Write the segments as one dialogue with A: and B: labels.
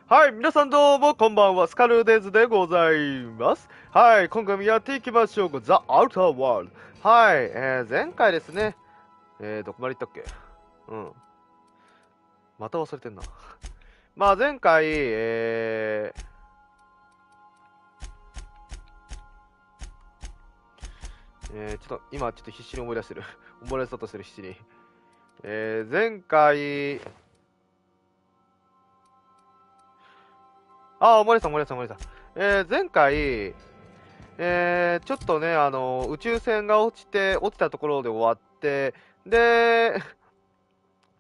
A: はい、皆さんどうもこんばんは、スカルデズでございます。はい、今回もやっていきましょう。ザ・アウターワールド。はい、前回ですね、どこまで行ったっけ。また忘れてんな。まあ前回、今ちょっと必死に思い出してる。思い出そうとしてる必死に。前回、思い出した思い出した思い出した。前回、ちょっとね、宇宙船が落ちたところで終わって、で、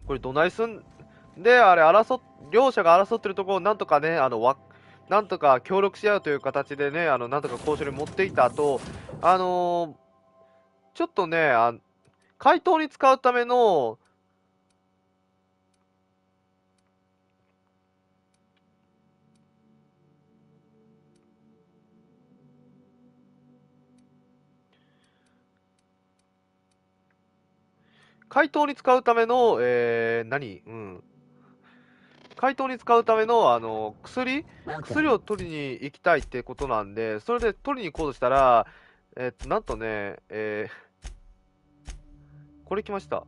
A: これどないすん、で、あれ、両者が争ってるところをなんとかね、なんとか協力し合うという形でね、なんとか交渉に持っていった後、ちょっとね、怪盗に使うための、怪盗に使うための、怪盗に使うための、薬を取りに行きたいってことなんで、それで取りに行こうとしたら、なんとね、これ来ました。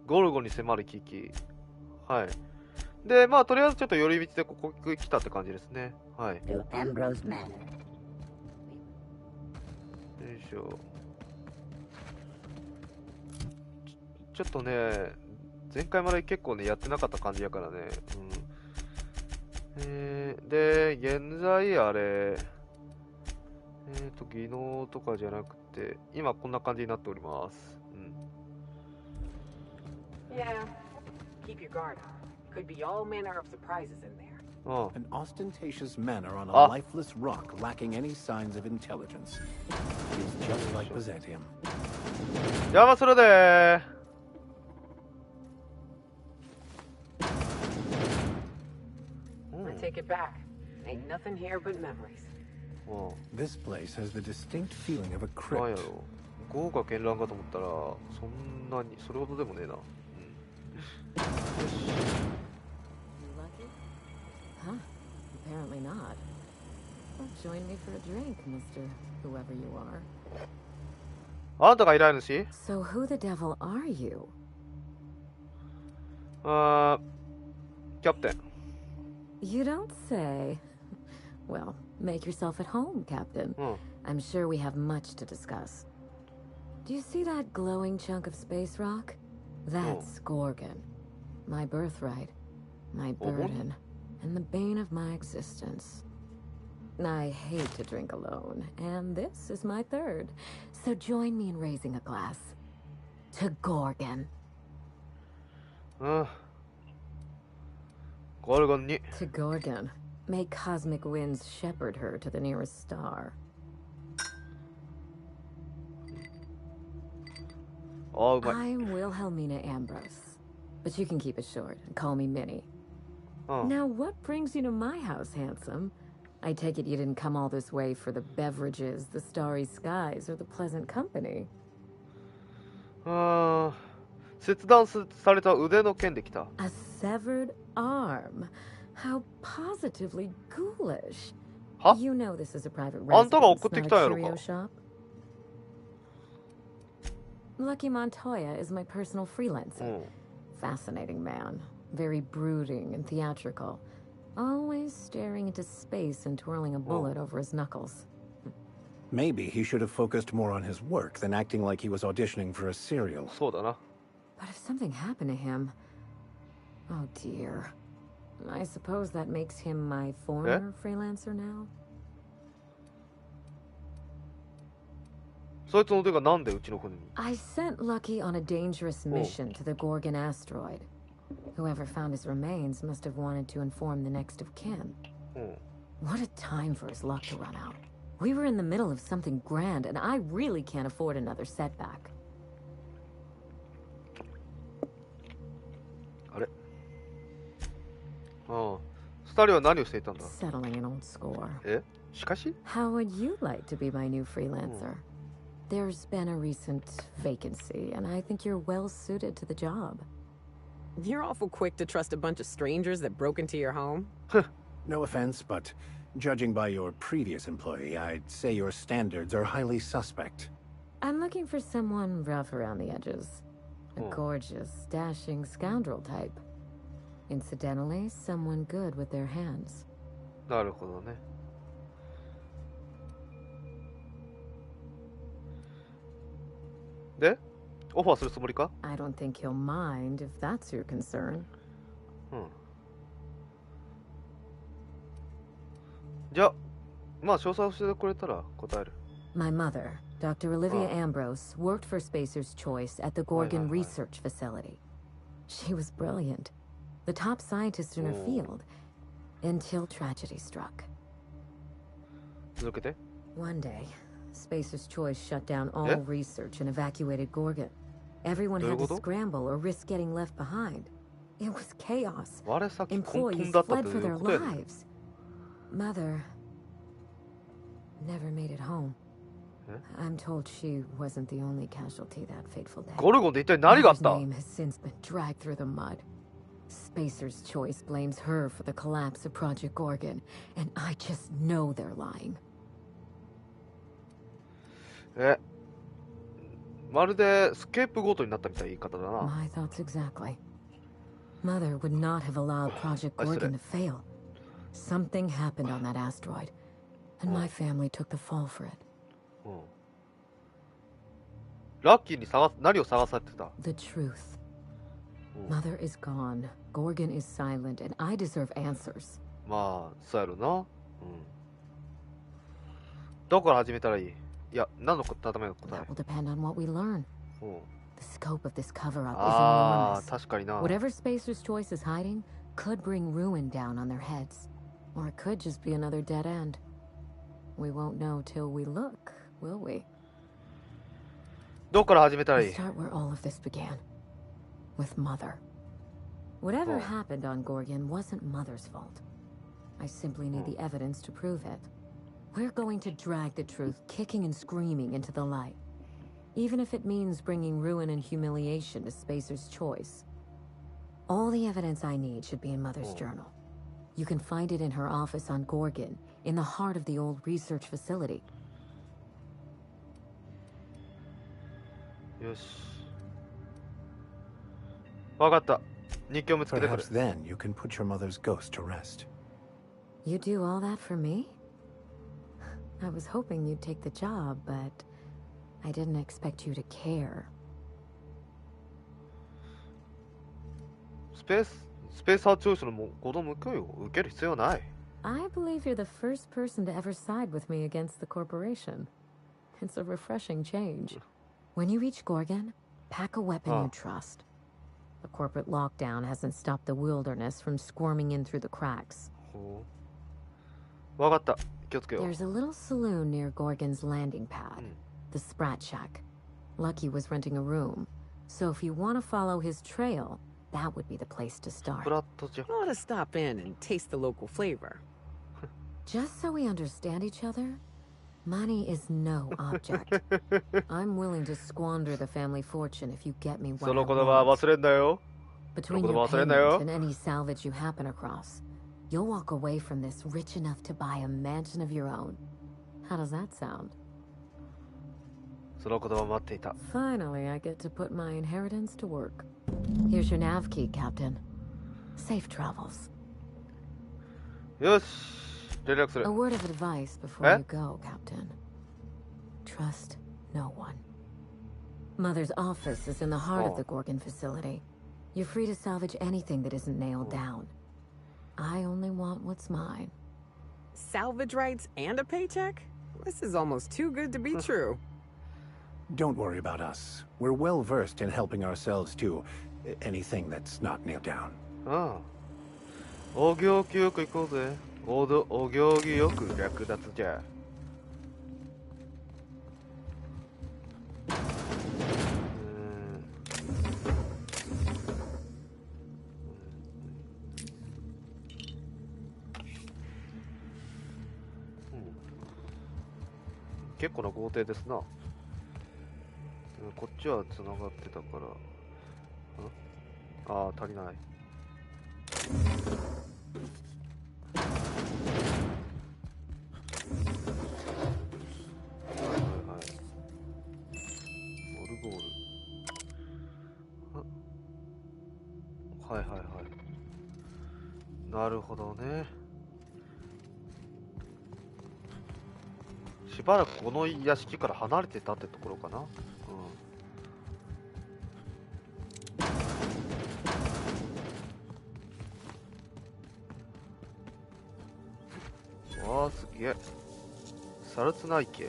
A: ゴルゴに迫る危機。はい。で、まあ、とりあえずちょっと寄り道でここ来たって感じですね。はい。よいしょ。ちょっとね、前回まで結構ね、やってなかった感じやからね。で、現在あれ、技能とかじゃなくて、今こんな感じになっております。
B: Yeah, keep your guard up. Could be all manner of surprises in there.
C: An ostentatious manor on a lifeless rock lacking any signs of intelligence. Feels just like Byzantium.
A: じゃあそれで
B: I take it back. Ain't nothing here but memories.
C: This place has the distinct feeling of a crypt.
A: 豪華絢爛かと思ったらそんなにそれほどでもねえな。
D: Huh? Apparently not. Well, join me for a drink, Mr. Whoever you are.
A: あなたが依頼主?
D: So who the devil are you?
A: Captain.
D: You don't say. Well, make yourself at home, Captain. I'm sure we have much to discuss. Do you see that glowing chunk of space rock? That's Gorgon. My birthright, my burden, and the bane of my existence. I hate to drink alone, and this is my third. So join me in raising a glass. To Gorgon.
A: Gorgon に
D: To Gorgon. May cosmic winds shepherd her to the nearest star. I'm Wilhelmina Ambrose, but you can keep it short and call me Minnie. Now, what brings you to my house, handsome? I take it you didn't come all this way for the beverages, the starry skies, or the pleasant company.
A: 切断された腕の剣で来た。
D: A severed arm. How positively ghoulish. You know this is a private residence, not a curio shop. Lucky Montoya is my personal freelancer. Fascinating man. Very brooding and theatrical. Always staring into space and twirling a bullet over his knuckles.
C: Maybe he should have focused more on his work than acting like he was auditioning for a serial.
A: そうだな。
D: But if something happened to him... Oh dear. I suppose that makes him my former freelancer now?
A: そいつの腕がなんでうちの船に?
D: I sent Lucky on a dangerous mission to the Gorgon asteroid. Whoever found his remains must have wanted to inform the next of kin. What a time for his luck to run out. We were in the middle of something grand, and I really can't afford another setback.
A: あれ? 二人は何をしていたんだ?
D: Settling an old score.
A: しかし?
D: How would you like to be my new freelancer? There's been a recent vacancy, and I think you're well suited to the job.
B: You're awful quick to trust a bunch of strangers that broke into your home.
C: No offense, but judging by your previous employee, I'd say your standards are highly suspect.
D: I'm looking for someone rough around the edges. A gorgeous, dashing scoundrel type. Incidentally, someone good with their hands.
A: なるほどね。で、オファーするつもりか？
D: I don't think he'll mind if that's your concern.
A: うん。じゃあ、まあ詳細教えてくれたら答える。
D: My mother, Dr. Olivia Ambrose, worked for Spacer's Choice at the Gorgon Research Facility. She was brilliant, the top scientist in her field, until tragedy struck.
A: 続けて。
D: One day, Spacer's Choice shut down all research and evacuated Gorgon. Everyone had to scramble or risk getting left behind. It was chaos.
A: 我先混
D: Employees
A: 沌だったっ
D: fled
A: て
D: for
A: いう
D: their
A: ことやね。
D: lives. Mother never made it home. I'm told she wasn't the only casualty that fateful day.
A: ゴルゴンで一体何があっ
D: Mother's
A: た？
D: name has since been dragged through the mud. Spacer's Choice blames her for the collapse of Project Gorgon, and I just know they're lying.
A: まるでスケープゴートになったみたいな言い方だな。
D: My thoughts exactly. Mother would not have allowed Project Gorgon to fail. Something happened on that asteroid, and my family took the fall for it.
A: ラッキーに何を探されてた？
D: The truth. Mother is gone. Gorgon is silent, and I deserve answers.
A: まあ、そうやろな。うん。どこから始めたらいい？いや、何のための答
D: That
A: え？
D: will depend on what we learn.
A: うん。
D: The scope of this cover-up is
A: ああ、
D: enormous.
A: 確かにな。
D: Whatever Spacer's Choice is hiding could bring ruin down on their heads. Or it could just be another dead end. We won't know till we look, will we?
A: どこから始めたらい
D: Let's
A: い？
D: start where all of this began. With Mother. Whatever happened on Gorgon wasn't Mother's fault. I simply need the evidence to prove it. We're going to drag the truth kicking and screaming into the light. Even if it means bringing ruin and humiliation to Spacer's Choice. All the evidence I need should be in Mother's journal. You can find it in her office on Gorgon, in the heart of the old research facility.
A: よし。わかった。日記を見つけてくる。
C: Perhaps then you can put your mother's ghost to rest.
D: You do all that for me? I was hoping you'd take the job, but I didn't expect you to care.
A: スペーサーチョイスの子供受ける必要ない。
D: I believe you're the first person to ever side with me against the corporation. It's a refreshing change. When you reach Gorgon, pack a weapon you trust. The corporate lockdown hasn't stopped the wilderness from squirming in through the cracks.
A: わかった。気をつけよう。
D: There's a little saloon near Gorgon's landing pad, the Sprat Shack. Lucky was renting a room, so if you want to follow his trail, that would be the place to start.
A: フラットじゃ。
B: I ought to stop in and taste the local flavor.
D: Just so we understand each other, money is no object. I'm willing to squander the family fortune if you get me what
A: そ
D: I
A: の言葉
D: want.
A: 忘れんなよ。
D: Between
A: その言
D: your
A: 葉忘れんなよ。
D: payment and any salvage you happen across, you'll walk away from this rich enough to buy a mansion of your own. How does that sound?
A: その言葉待っていた。
D: Finally, I get to put my inheritance to work. Here's your nav key, Captain. Safe travels.
A: よし。連絡する
D: A。word of advice before
A: Eh?
D: you go, Captain. Trust no one. Mother's office is in the heart of the Gorgon facility. You're free to salvage anything that isn't nailed down. I only want what's mine.
B: Salvage rights and a paycheck? This is almost too good to be true.
C: Don't worry about us. We're well versed in helping ourselves to anything that's not nailed down.
A: ああ。お行儀よく行こうぜ。お行儀よく略奪じゃ。結構な豪邸ですな。こっちは繋がってたから。ああ、足りない。はいはいはい。なるほどね。しばらくこの屋敷から離れてたってところかな。うん。わあ、すげえ。サルツ内家。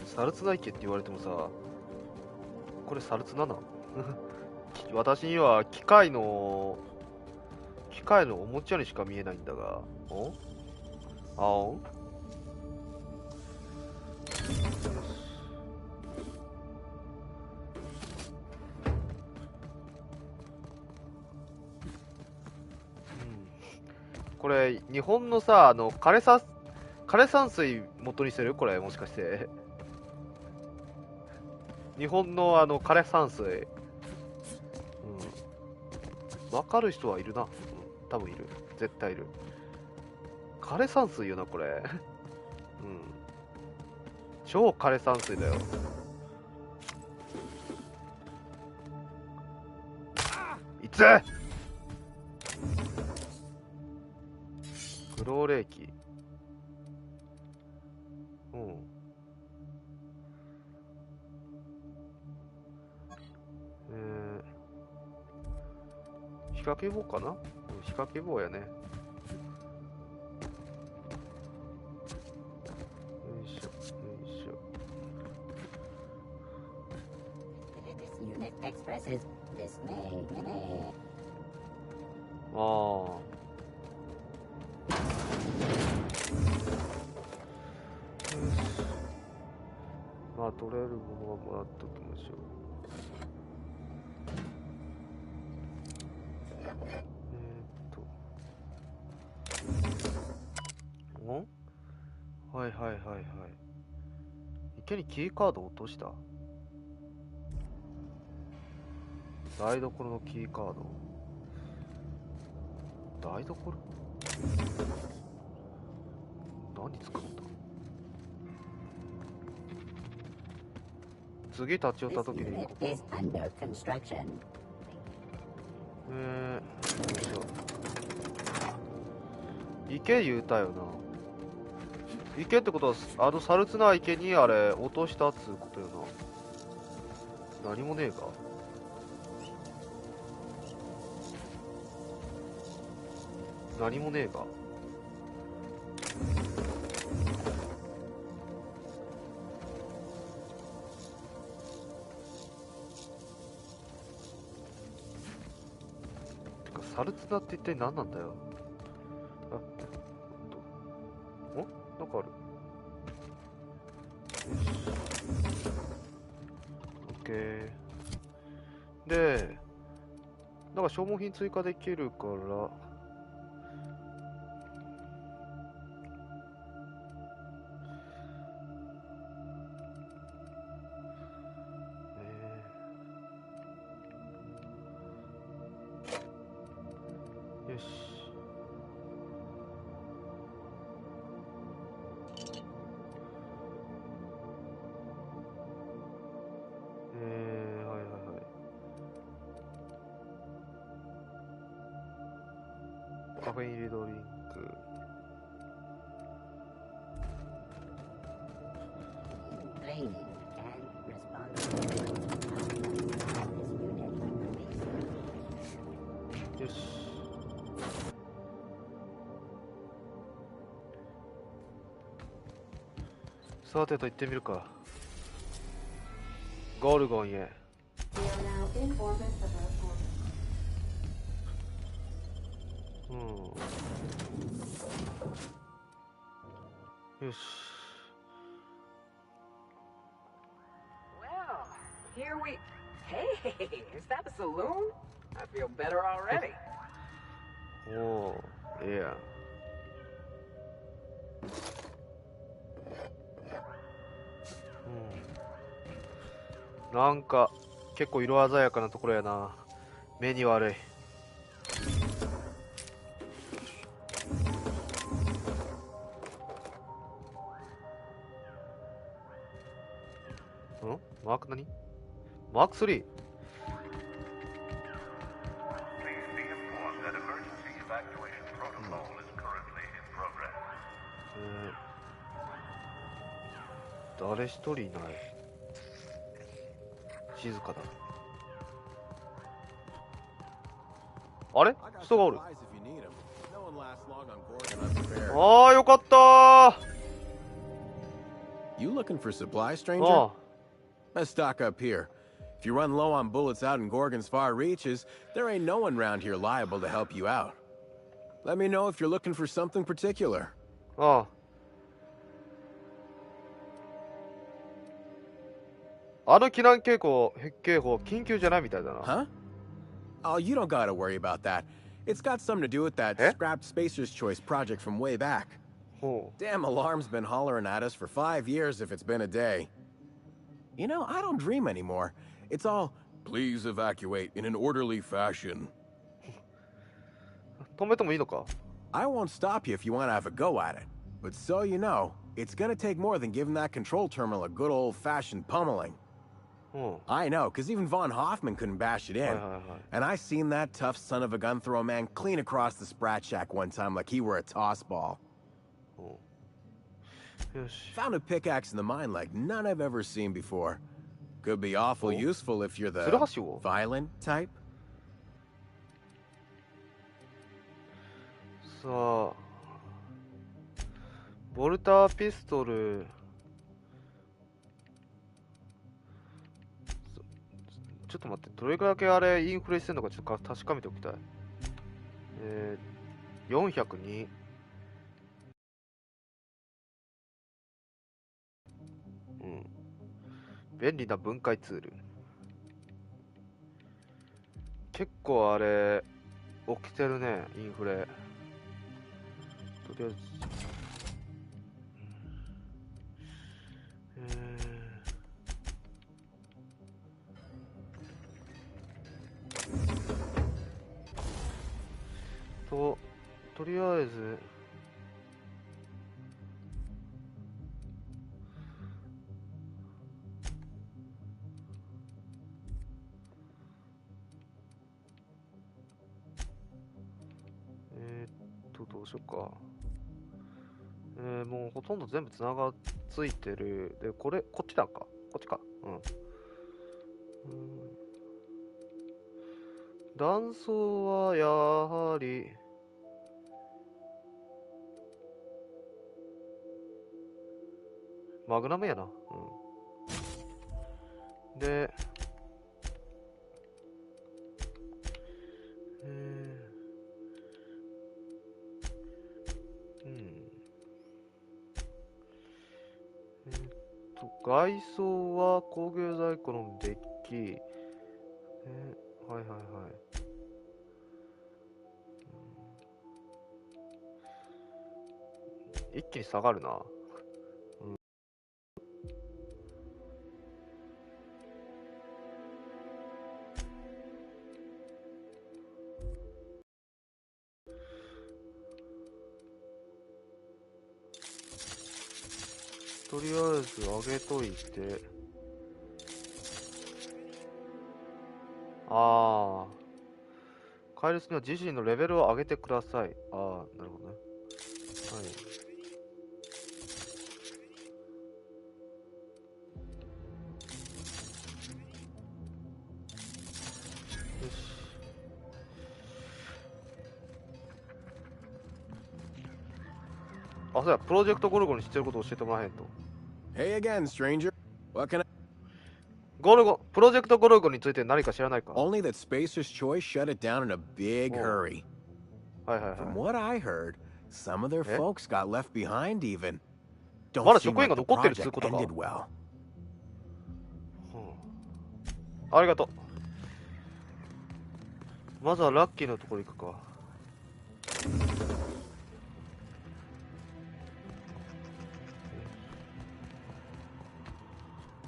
A: サルツ内家って言われてもさ、これサルツなの私には機械のおもちゃにしか見えないんだが。お青これ日本のさ、枯山水元にしてるこれ、もしかして日本の枯山水。わかる人はいるな。多分いる。絶対いる。枯山水よな、これ。超枯山水だよ。いつグローレーキ。仕掛け棒かな。仕掛け棒やね。よいしょ、よいしょ。ああ。まあ、取れるものはもらっときましょう。はいはいはいはい。池にキーカード落とした。台所のキーカード。台所何使った？次立ち寄った時にここ。よいしょ。池言うたよな。池ってことは、サルツナ池にあれ落としたっつうことよな。何もねえか。何もねえか。てかサルツナって一体何なんだよ。なんかある。オッケー。で、なんか消耗品追加できるから、よし。はいはいはい。カフェイン入りドリンク。よし。さてと行ってみるか。ゴルゴンへ。よし。
B: Well, here we. Hey, is that a saloon? I feel better already.
A: おお、ええやん。なんか結構色鮮やかなところやな。目に悪い。マーク何？マーク 3？ 誰一人いない。静かだ。あれ？人がおる。ああ、よかったー。
C: You looking for supply, stranger?
A: ああ。
C: Let's stock up here. If you run low on bullets out in Gorgon's far reaches, there ain't no one round here liable to help you out. Let me know if you're looking for something particular.
A: ああ。あの避難警報、緊急じゃないみたいだな。
C: Huh? Oh, you don't gotta worry about that. It's got something to do with that scrapped Spacer's Choice project from way back. Damn alarm's been hollering at us for 5 years if it's been a day. You know, I don't dream anymore. It's all, please evacuate in an orderly fashion.
A: 止めてもいいのか？
C: I won't stop you if you want to have a go at it. But so you know, it's gonna take more than giving that control terminal a good old-fashioned pummeling. I know, because even Von Hoffman couldn't bash it in. And I seen that tough son of a gun throw a man clean across the Sprat Shack one time like he were a toss ball. Found a pickaxe in the mine like none I've ever seen before. Could be awful useful if you're the violent type.
A: さあ、ボルターピストル。ちょっと待って、どれくらいだけあれインフレしてんのかちょっと確かめておきたい。402。便利な分解ツール。結構あれ起きてるね、インフレ。とりあえずとりあえずどうしようか。もうほとんど全部ついてる。で、こっちだんか。こっちか。断層はやはり、マグナムやな。で、外装は工芸在庫のデッキ。はいはいはい。一気に下がるな。とりあえず上げといて、カイルスには自身のレベルを上げてください。なるほどね。はい。よし。そうや、プロジェクトゴルゴに知ってることを教えてもらえへんと。
C: Hey again, stranger. What can I...
A: プロジェクトゴルゴについて何か知らないか？
C: Only that Spacer's Choice shut it down in a big hurry.
A: はいはいはい。
C: From what I heard, some of their folks got left behind even.
A: まだ
C: Don't seem
A: 職員
C: like
A: が
C: the
A: 残ってるって
C: project
A: ことか。
C: ended well.
A: ありがとう。まずはラッキーのところ行くか。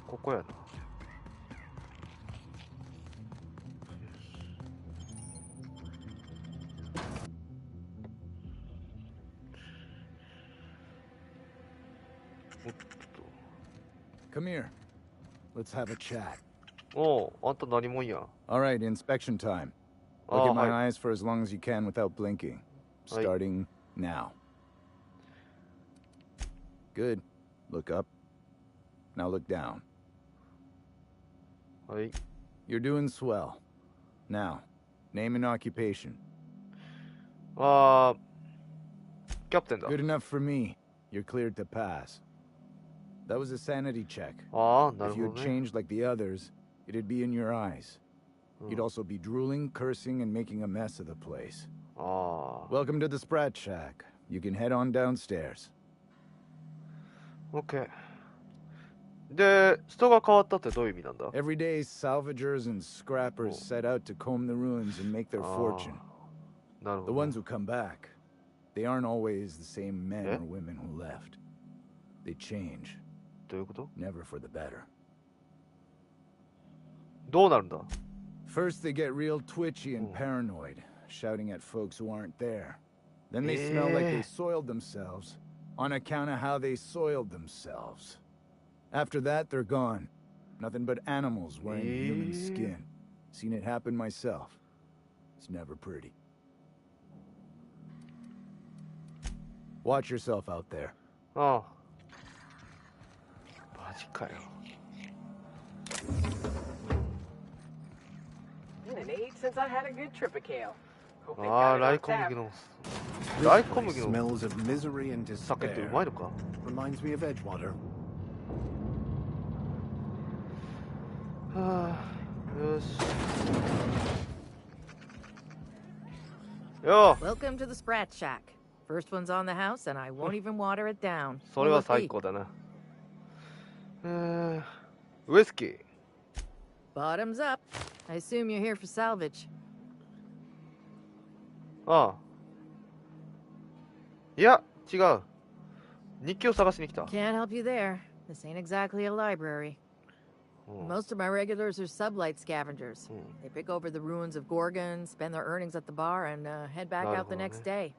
A: ここやな。
C: Come here. Let's have a chat.
A: おう、あんた何もんや。
C: All right, inspection time. Look at my eyes for as long as you can without blinking. Starting now. Good. Look up. Now look down.
A: はい。
C: You're doing swell. Now, name and occupation.
A: キャプテンだ。
C: Good enough for me. You're cleared to pass. That was a sanity check.
A: なる
C: If
A: ほ
C: you
A: ど
C: had
A: ね。
C: changed like the others, it'd be in your eyes. You'd also be drooling, cursing, and making a mess of the place. Welcome to the Sprat Shack. You can head on downstairs.
A: OK。で、人が変わったってどういう意味なんだ？
C: Every day, salvagers and scrappers set out to comb the ruins and make their fortune.
A: なるほ
C: The
A: ど。
C: ones who come back, they aren't always the same men or women who left. They change.
A: どういうこと？
C: Never for the better.
A: どうなるんだ？
C: First, they get real twitchy and paranoid, shouting at folks who aren't there. Then they smell like they soiled themselves, on account of how they soiled themselves. After that, they're gone. Nothing but animals wearing human skin. Seen it happen myself. It's never pretty. Watch yourself out there.
A: マジかよ。
B: Been an age since I had a good trip of kale. Hope they
A: ラ
B: got
A: イ
B: it
A: 小
B: on
A: 麦
B: tap.
A: の。ライ小麦の
E: Smells of misery and
A: 酒ってう
E: despair.
A: まいのか？
E: Reminds me of Edgewater.
A: よし。よ
F: Welcome to the Sprat Shack. First one's on the house, and I won't even water it down.
A: それは最高だな。ウイスキー。
F: Bottoms up. I assume you're here for salvage.
A: いや、違う。日記を探しに来た。
F: Can't help you there. This ain't exactly a library. Most of my regulars are sublight scavengers. They pick over the ruins of Gorgon, spend their earnings at the bar, and head back out the next day.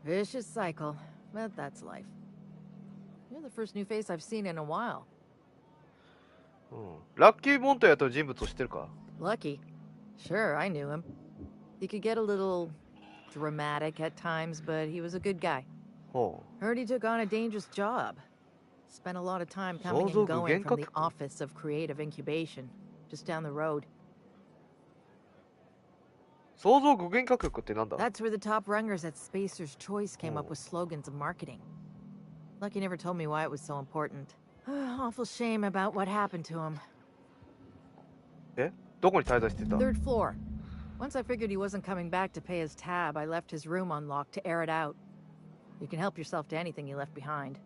F: Vicious cycle, but that's life. You're the first new face I've seen in a while.
A: ラッキー・モントやという人物を知ってるか？
F: Lucky. Sure, I knew him. He could get a little dramatic at times, but he was a good guy. Heard he took on a dangerous job. Spent a lot of time coming and going from the Office of Creative Incubation, just down the road.
A: 創造具現化局ってなんだ？
F: That's where the top rungers at Spacer's Choice came up with slogans of marketing. Lucky never told me why it was so important. Awful shame about what happened to him.
A: どこに滞在してた？
F: Third floor. Once I figured he wasn't coming back to pay his tab, I left his room unlocked to air it out. You can help yourself to anything you left behind.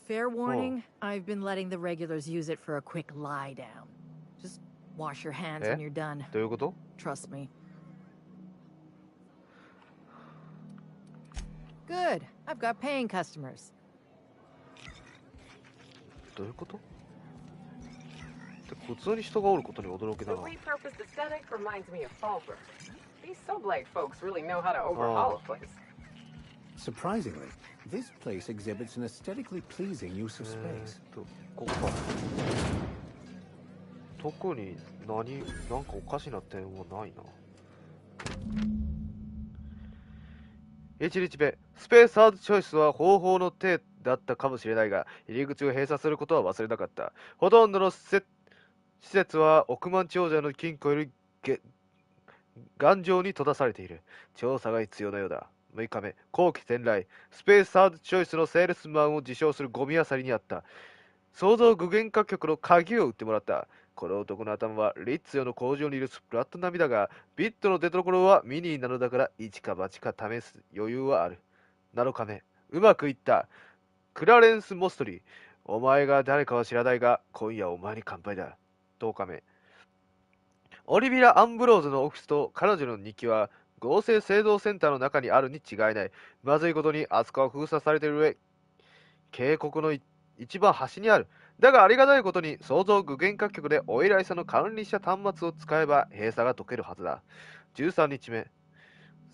F: Fair warning, I've been letting the regulars use it for a quick lie down. Just wash your hands when you're done.
A: どういうこと？
F: Trust me. Good. I've got paying customers.
A: どういうこと？普通に人がおることに驚き
B: The
A: だな。
B: repurposed aesthetic reminds me of Fallbrook. These sublight folks really know how to overhaul a place.
E: Surprisingly, this place exhibits an aesthetically pleasing use of space.
A: ここか。特になんかおかしな点はないな。1日目、スペースサードチョイスは方法の手だったかもしれないが、入り口を閉鎖することは忘れなかった。ほとんどの施設は億万長者の金庫より頑丈に閉ざされている。調査が必要なようだ。6日目、後期転来、スペースサードチョイスのセールスマンを自称するゴミ漁りにあった。創造具現化局の鍵を売ってもらった。この男の頭はリッツヨの工場にいるスプラット並みだが、ビットの出所はミニーなのだから一か八か試す余裕はある。7日目、うまくいった。クラレンス・モストリー。お前が誰かは知らないが、今夜お前に乾杯だ。10日目。オリビラ・アンブローズのオフィスと彼女の日記は合成製造センターの中にあるに違いない。まずいことにあそこは封鎖されている上、渓谷の一番端にある。だがありがたいことに創造具現各局でお依頼者の管理者端末を使えば閉鎖が解けるはずだ。13日目。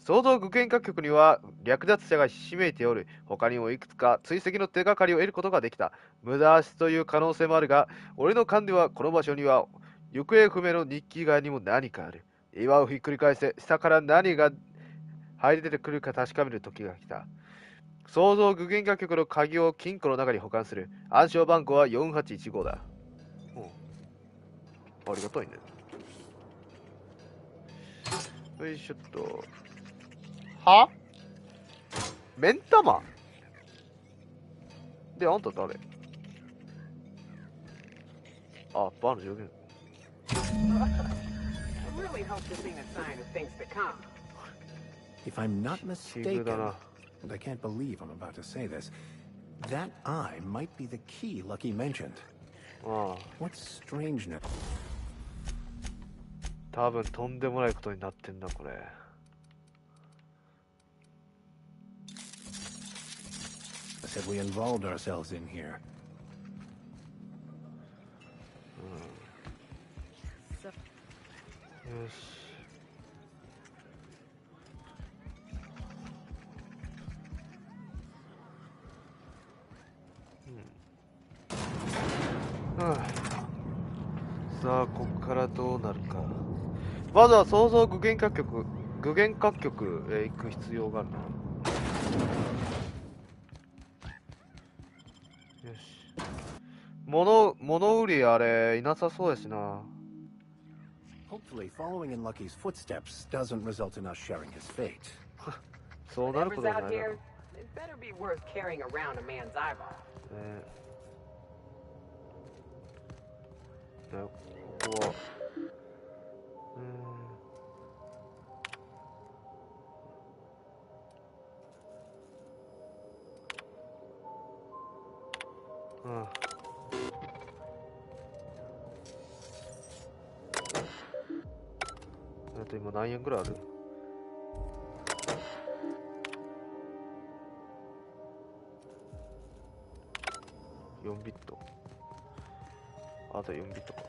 A: 創造具現各局には略奪者がひしめいており、他にもいくつか追跡の手がかりを得ることができた。無駄足という可能性もあるが、俺の勘ではこの場所には行方不明の日記以外にも何かある。岩をひっくり返して下から何が入り出てくるか確かめる時が来た。創造具現化局の鍵を金庫の中に保管する。暗証番号は4815だ。ありがたいね。よいしょっと。は目ん玉で、あんた誰？あ、バーの上限。
B: I really hope this ain't a sign of things to come.
E: If I'm not mistaken, and I can't believe I'm about to say this, that eye might be the key Lucky mentioned. What's strange now?
A: 多分とんでもないことになってんだこれ。
E: I said we involved ourselves in here.
A: Yes. Hmm. さあ、ここからどうなるか。まずは創造具現各局へ行く必要があるな。よし。物売りあれいなさそうやしな。
E: Hopefully, following in Lucky's footsteps doesn't result in us sharing his fate.
A: そうなることじゃないな。
B: It better be worth carrying around a man's eyeball.
A: ここは今何円ぐらいある？4ビット。あと4ビットか。よ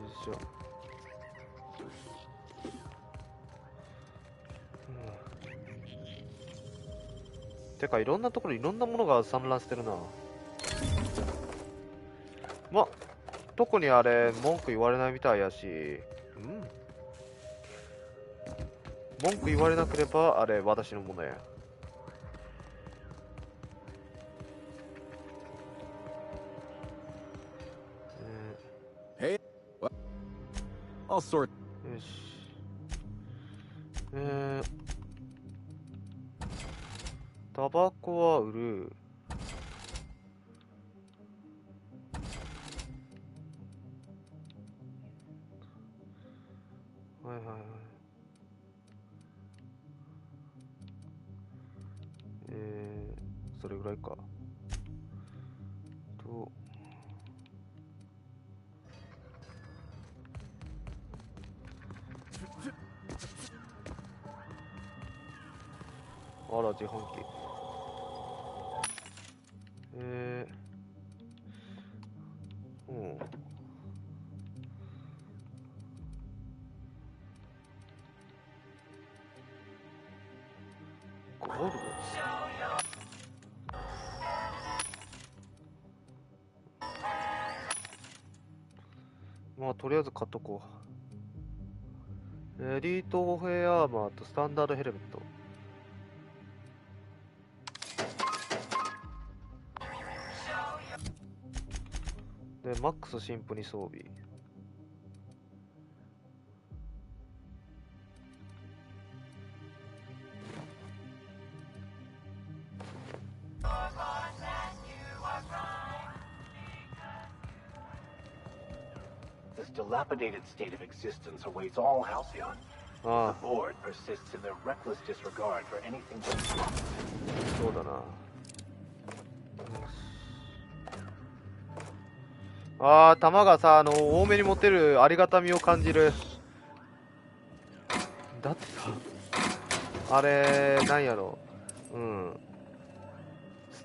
A: いしょ。てかいろんなところいろんなものが散乱してるな。ま、特にあれ文句言われないみたいやし、文句言われなければあれ私のものや。
C: Hey, I'll sort.
A: よし。タバコは売る。はいはいはい。それぐらいか。と。あら、自販機。ゴールド。まあ、とりあえず買っとこう。エリートフェアーマーとスタンダードヘルメット。で、マックスシンプに装備。
E: This dilapidated state of existence awaits all halcyon. The board persists in their reckless disregard for anything but profit.
A: そうだな。弾がさ、多めに持てるありがたみを感じる。だってさ、あれ、なんやろ。ス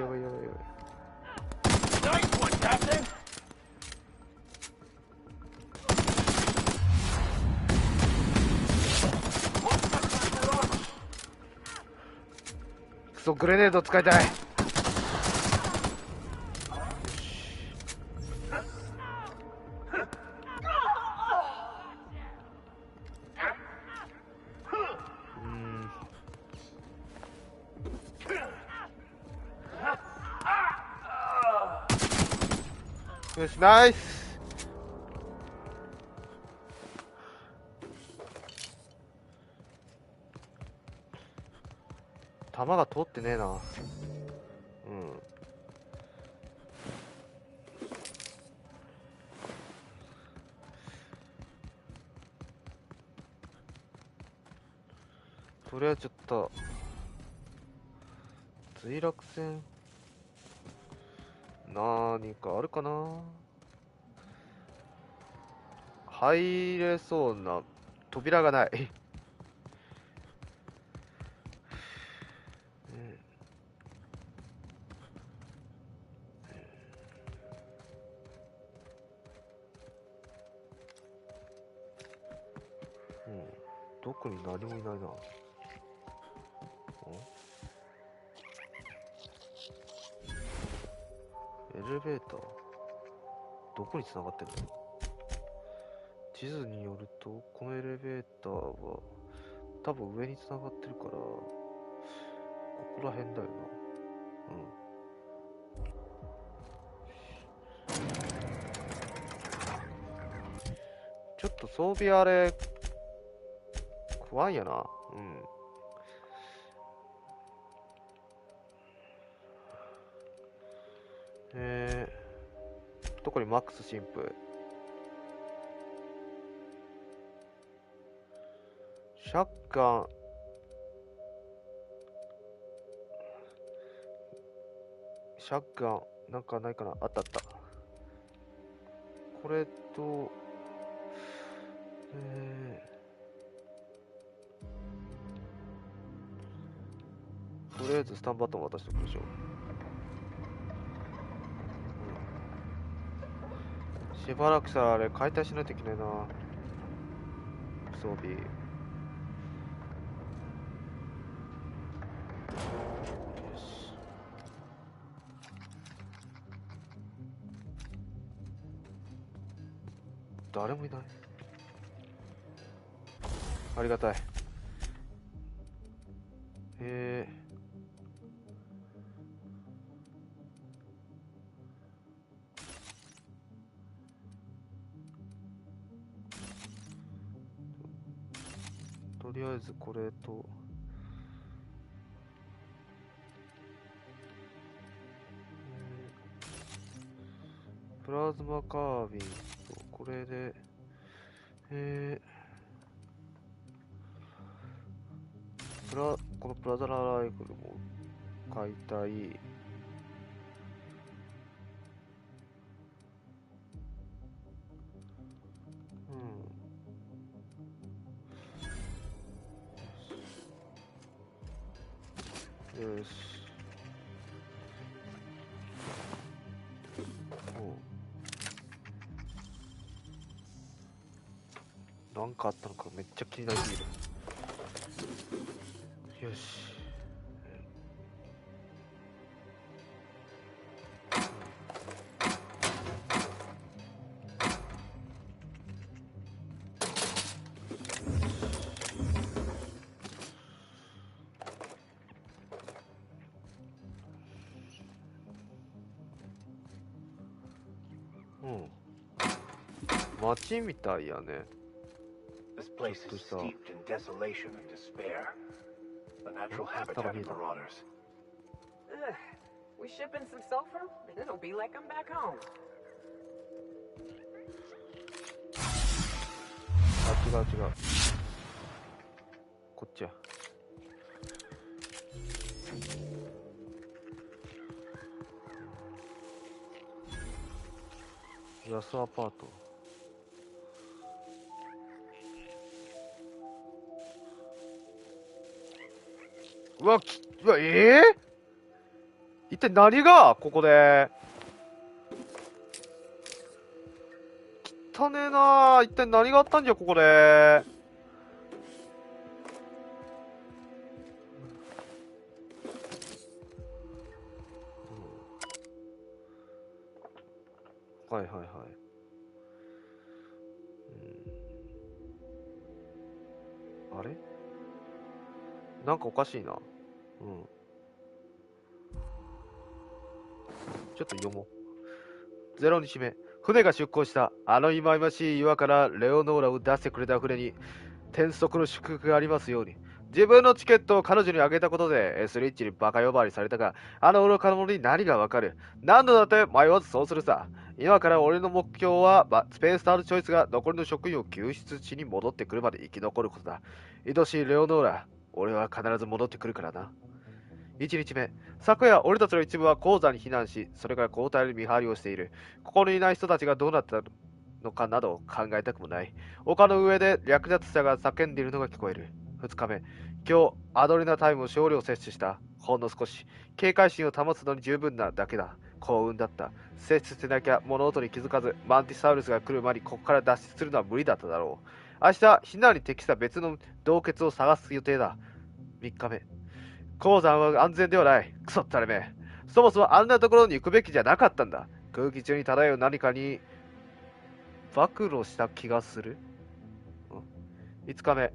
A: やばいやばいやばい。
C: Nice one, Captain!
A: クソグレネード使いたい。よし、ナイス。弾が通ってねえな。うん。とりあえずちょっと墜落船何かあるかな。入れそうな扉がない。どこに何もいないな。エレベーターどこに繋がってんの。地図によるとこのエレベーターは多分上に繋がってるからここら辺だよな。ちょっと装備あれ怖いやな。どこにマックス神父。シャッガン。シャッガン。なんかないかな。あったあった。これと、とりあえずスタンバットン渡しておきましょう。しばらくしたらあれ解体しないといけないな。装備。よし。誰もいない。ありがたい。とりあえずこれと、プラズマカービンとこれで、このプラザラライフルも買いたい。よし。なんかあったのかめっちゃ気になりすぎる。よし。街みたいやね。
E: This place is steeped in desolation and despair. A natural habitat of marauders.
B: Ugh. We shipping some sulfur? It'll be like I'm back home.
A: あ、違う違う。こっちや。安アパート。うわ、一体何がここで。汚ねえな。一体何があったんじゃここで。はいはいはい。あれなんかおかしいな。ちょっと読もう。0日目。船が出港した。あの忌々しい岩からレオノーラを出してくれた船に転速の祝福がありますように。自分のチケットを彼女にあげたことでスリッチにバカ呼ばわりされたが、あの愚か者に何がわかる。何度だって迷わずそうするさ。今から俺の目標はスペースタールチョイスが残りの職員を救出地に戻ってくるまで生き残ることだ。愛しいレオノーラ、俺は必ず戻ってくるからな。1日目。昨夜、俺たちの一部は鉱山に避難し、それから交代で見張りをしている。ここにいない人たちがどうなったのかなど考えたくもない。丘の上で略奪者が叫んでいるのが聞こえる。2日目。今日、アドレナタイムを少量摂取した。ほんの少し。警戒心を保つのに十分なだけだ。幸運だった。摂取してなきゃ物音に気づかず、マンティサウルスが来る前にここから脱出するのは無理だっただろう。明日、避難に適した別の洞穴を探す予定だ。3日目。鉱山は安全ではない。クソったれめ。そもそもあんなところに行くべきじゃなかったんだ。空気中に漂う何かに暴露した気がする。5日目。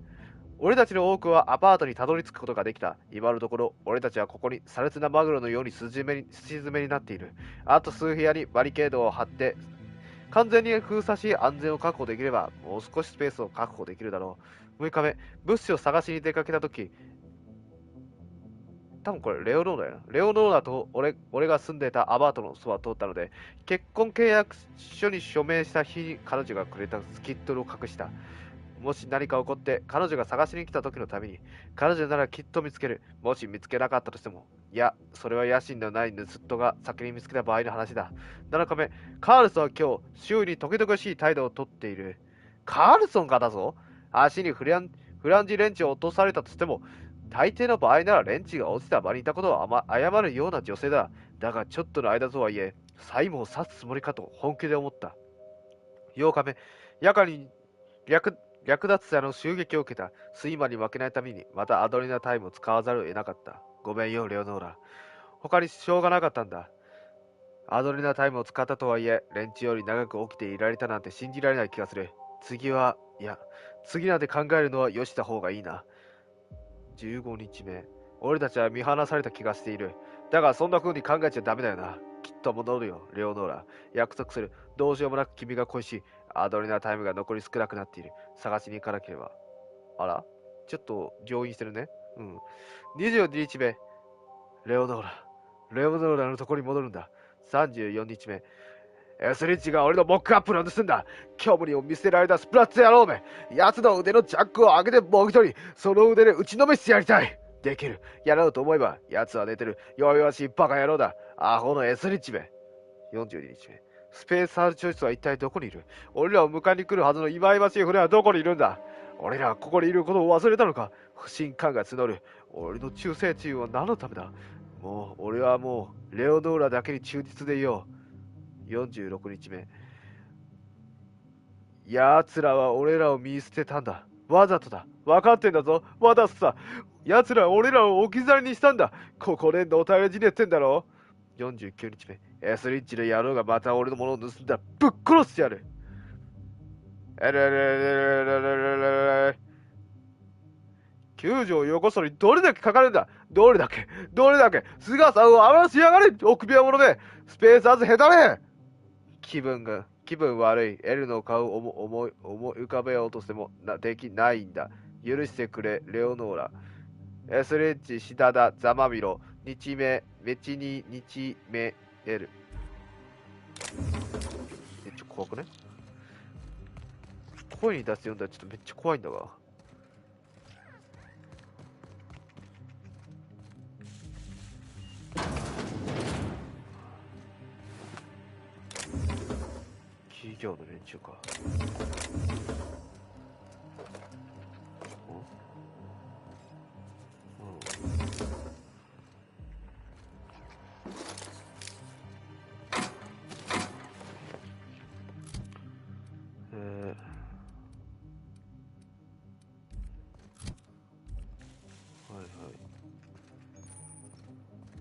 A: 俺たちの多くはアパートにたどり着くことができた。今のところ、俺たちはここにサルツナマグロのようにすし詰めになっている。あと数部屋にバリケードを張って、完全に封鎖し安全を確保できれば、もう少しスペースを確保できるだろう。6日目。物資を探しに出かけたとき、多分これレオノーラやな。レオノーラと俺が住んでいたアパートのそばを通ったので、結婚契約書に署名した日に彼女がくれたスキットルを隠した。もし何か起こって彼女が探しに来た時のために、彼女ならきっと見つける。もし見つけなかったとしても、いや、それは野心のない盗人が先に見つけた場合の話だ。7日目、カールソンは今日、周囲に時々しい態度をとっている。カールソンがだぞ。足にフランジレンチを落とされたとしても、大抵の場合ならレンチが落ちた場にいたことを謝るような女性だ。だがちょっとの間とはいえ、債務を刺すつもりかと本気で思った。8日目、夜間に略奪者の襲撃を受けた。睡魔に負けないために、またアドレナタイムを使わざるを得なかった。ごめんよ、レオノーラ。他にしょうがなかったんだ。アドレナタイムを使ったとはいえ、連中より長く起きていられたなんて信じられない気がする。次なんて考えるのはよした方がいいな。15日目。俺たちは見放された気がしている。だがそんな風に考えちゃダメだよな。きっと戻るよ、レオノーラ。約束する。どうしようもなく君が恋しい。アドレナタイムが残り少なくなっている。探しに行かなければ。あら？ちょっと上院してるね。うん。22日目。レオノーラのところに戻るんだ。34日目。スリッチが俺のモックアップを盗んだ。虚無にも見せられたスプラッツ野郎め。奴の腕のジャックを上げてもぎ取り、その腕で打ちのめしてやりたい。できる。やろうと思えば、奴は寝てる。弱々しいバカ野郎だ。アホのスリッチめ。42日目。スペースハルチョイスは一体どこにいる？俺らを迎えに来るはずの忌々しい船はどこにいるんだ？俺らはここにいることを忘れたのか？不信感が募る。俺の忠誠心は何のためだ？俺はもう、レオノーラだけに忠実でいよう。46日目。奴らは俺らを見捨てたんだ。わざとだ。分かってんだぞ。わざとさ。奴らは俺らを置き去りにしたんだ。ここでのたれ死ねってんだろ。49日目。スリッチの野郎がまた俺のものを盗んだらぶっ殺してやる。救助をよこそにどれだけかかるんだ。どれだけ菅さんを余らしやがれ。臆病者め。スペースアズ下手め。気分悪い。エルの顔を思い浮かべようとしてもできないんだ。許してくれ、レオノーラ。スレッジ、シダダ、ザマミロ、日目、メチニ、日目、エル。めっちゃ怖くね？声に出して読んだらちょっとめっちゃ怖いんだが。企業の連中か。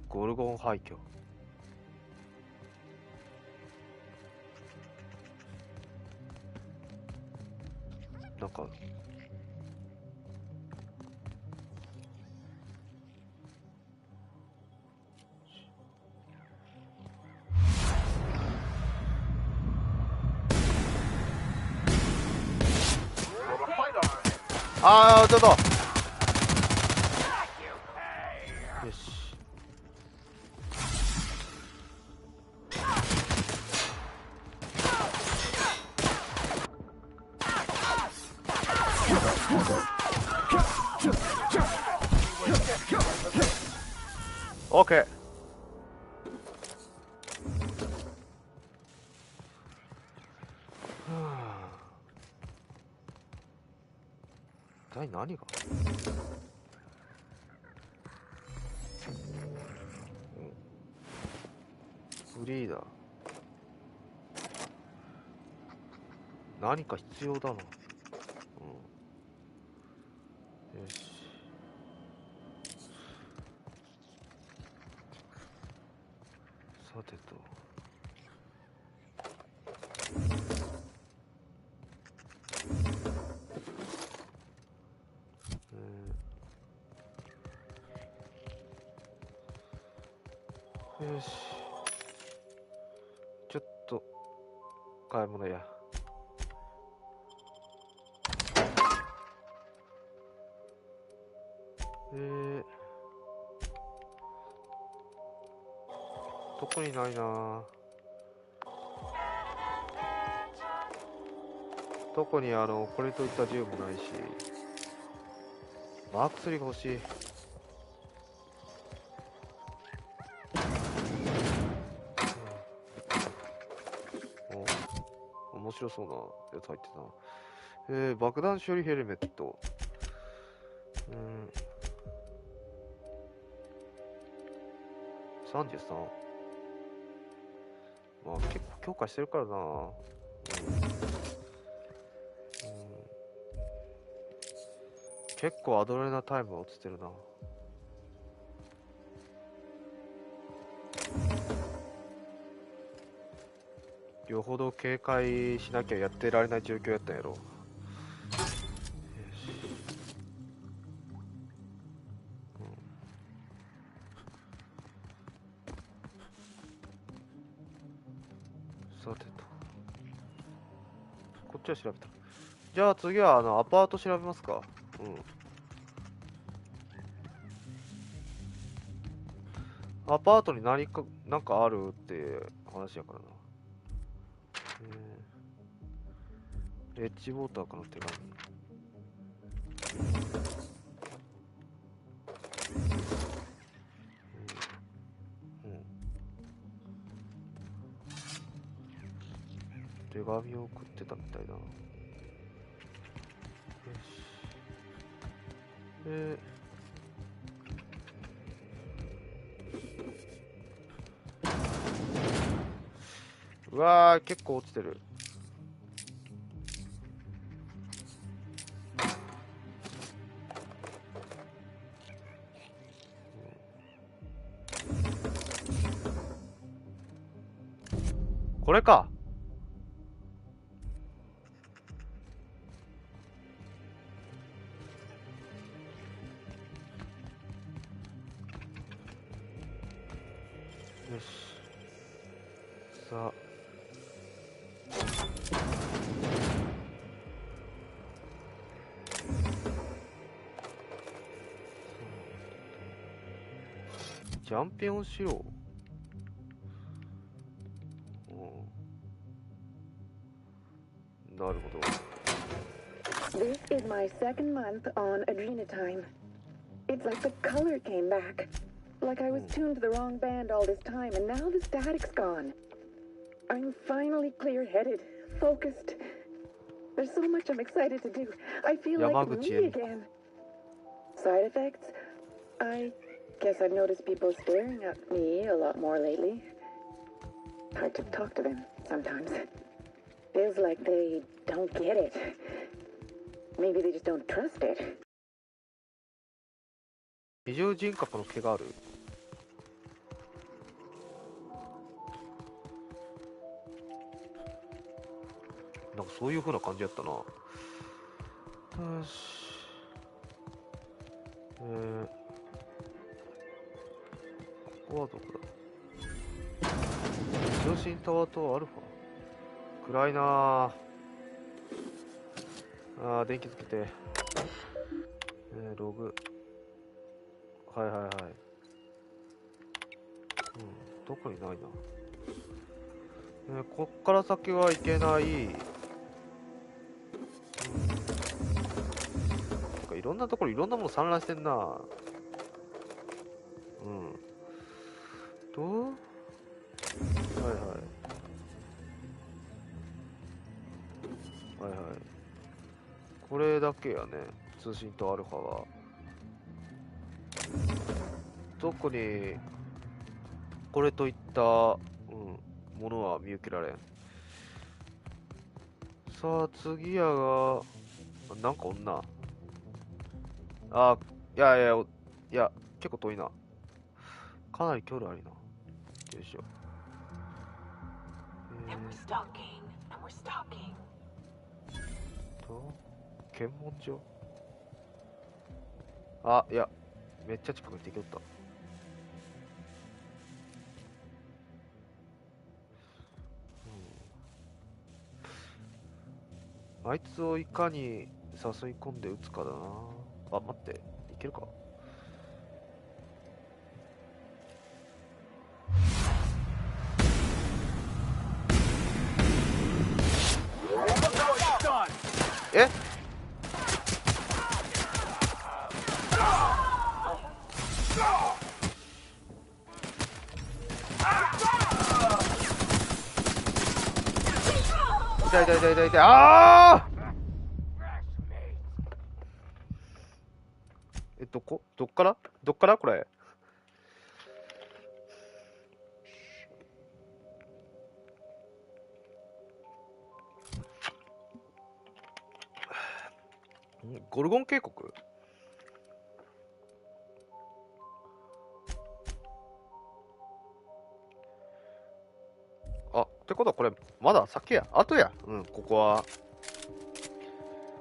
A: ゴルゴン廃墟。なんかちょっとよし。オッケー。一体何が？フリーだ。何か必要だな。よし。さてと。よし。ちょっと買い物や。特にないな。特にこれといった銃もないし、マーク3が欲しい。面白そうなやつ入ってたな。爆弾処理ヘルメット。33。まあ結構強化してるからな。結構アドレナタイムが落ちてるな。よほど警戒しなきゃやってられない状況やったんやろ。よし。さてと。こっちは調べた。じゃあ次はアパート調べますか。うん。アパートになんかあるって話やからな。エッジウォーターからの手紙。手紙を送ってたみたいだな。よし。うわー、結構落ちてる。これか。よし。さあ。ジャンピオンしよう。なるほど。
G: This is my second month on Adrenatime. It's like the color came back. Like I was tuned to the wrong band all this time, and now the static's gone. I'm finally clear-headed, focused. There's so much I'm excited to do. I feel like me again. Side effects? I guess I've noticed people staring at me a lot more lately. Hard to talk to them sometimes. Feels like they don't get it. Maybe they just don't trust it.
A: 二重人格の毛がある。なんかそういう風な感じやったな。よし。ここはどこだ。通信タワーとアルファ。暗いなあ。電気つけて。ログ。はいはいはい。どこにないな。こっから先はいけない。なんかいろんなところいろんなもの散乱してんな。はいはい。はいはい。これだけやね。通信とアルファは。特に、これといった、ものは見受けられん。さあ、次やが、なんか女。いや、結構遠いな。かなり距離ありな。よいしょ。検問所。いや、めっちゃ近くに敵おった。あいつをいかに誘い込んで撃つかだな。待って、いけるか。え？痛い痛い痛い痛い痛い。どっからこれ。ゴルゴン渓谷。ってことはこれ、まだ先や。後や。うん、ここは。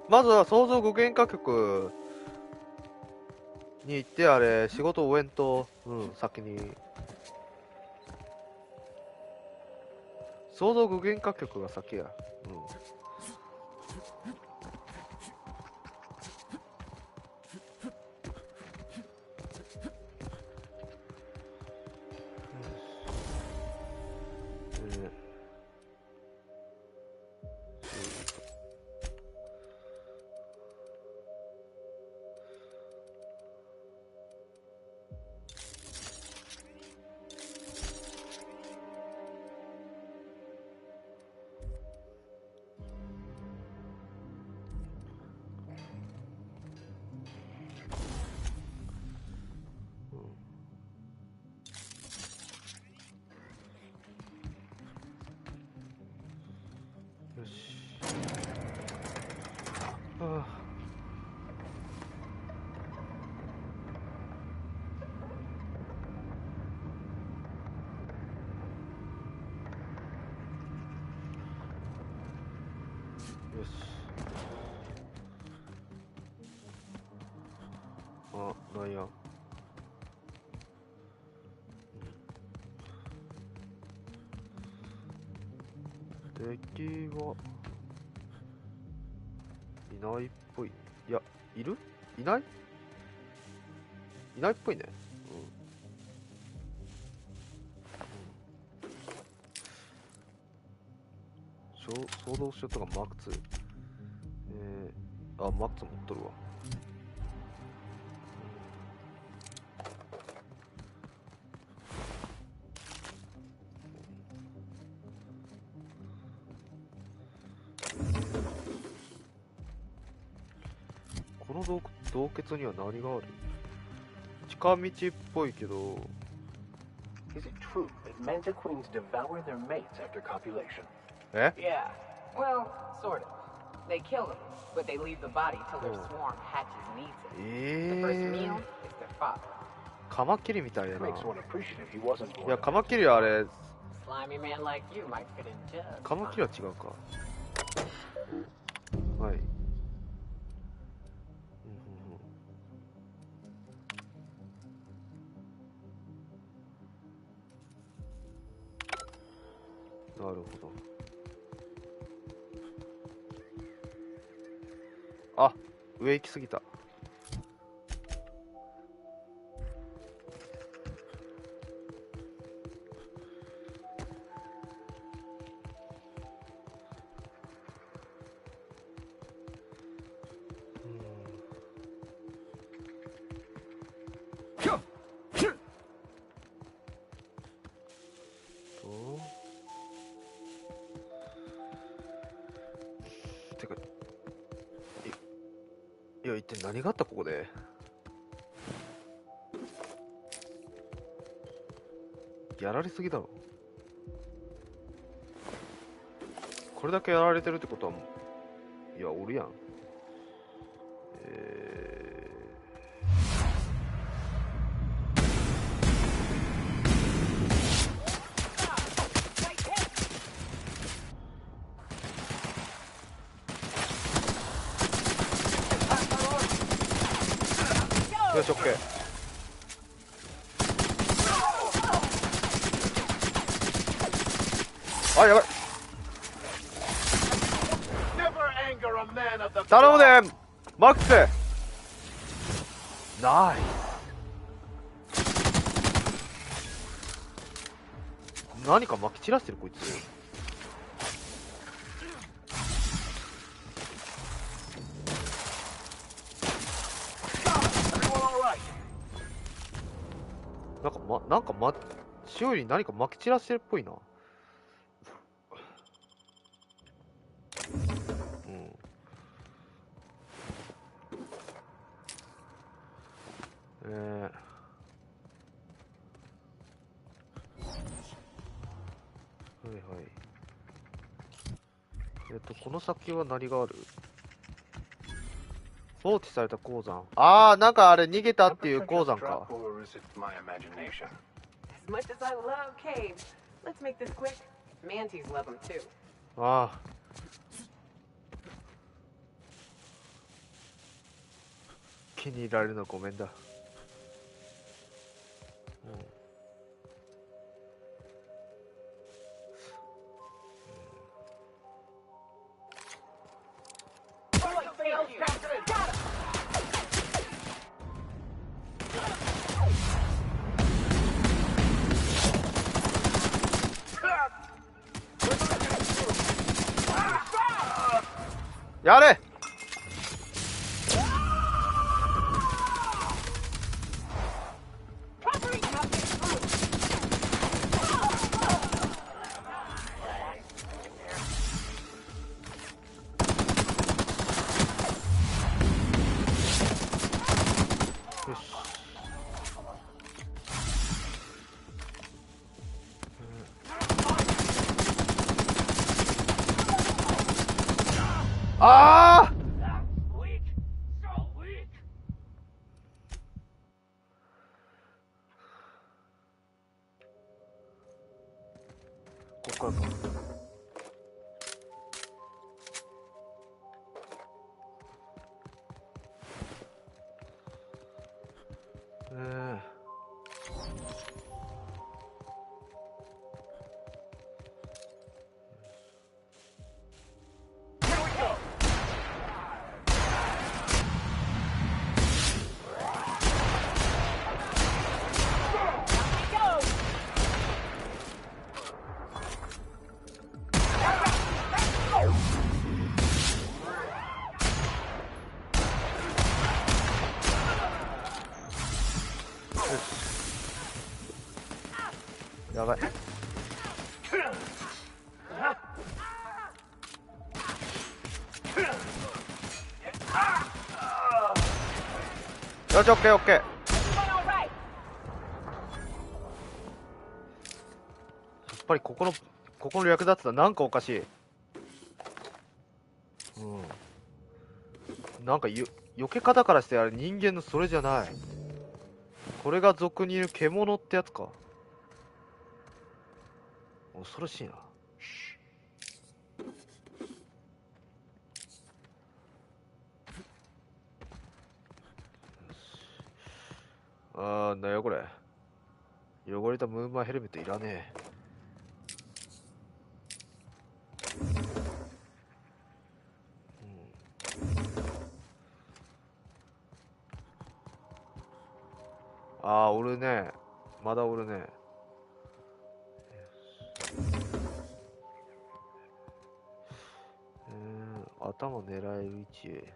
A: まずは創造具現化局に行って、あれ、仕事終えんと、うん、先に。創造具現化局が先や。うん。よし。はあ。よし。あ、なんや。敵はいないっぽい。いや、いる？いない？いないっぽいね。衝動書とかマーク2。あ、マーク2持っとるわ。この洞穴には何がある？近道っぽいけど。
E: Is it true that manta queens devour their mates after copulation?
A: Eh?
B: Yeah. Well, sort of. They kill them, but they leave the body till their swarm hatches and eats it. The first meal is their father.
A: カマキリみたいやな。
E: Makes one appreciative he wasn't born.
A: いや、カマキリはあれ、
B: Slimy man like you might fit in just
A: カマキリは違うか。はい。なるほど。あ、上行き過ぎた。てか、いや、一体何があったここで。やられすぎだろ。これだけやられてるってことは、いや、おるやん。よし、オッケー。あ、やばい。頼むね、マックス。ナイス。何か撒き散らしてるこいつ。周囲に何か撒き散らしてるっぽいな。うん。はいはい。この先は何がある？放置された鉱山。ああ、なんかあれ逃げたっていう鉱山か。
B: As much as I love caves, let's make this quick. Mantis love them too.
A: ああ。気に入られるのごめんだ。やれ。ああ。ここからか。やばい。よし、オッケーオッケー。やっぱりここの略奪だ。なんかおかしい。なんか避け方からしてあれ人間のそれじゃない。これが俗に言う獣ってやつか。恐ろしいな。なんだよこれ。汚れたムーンマンヘルメットいらねえ。おるね。まだおるね。頭狙える位置へ。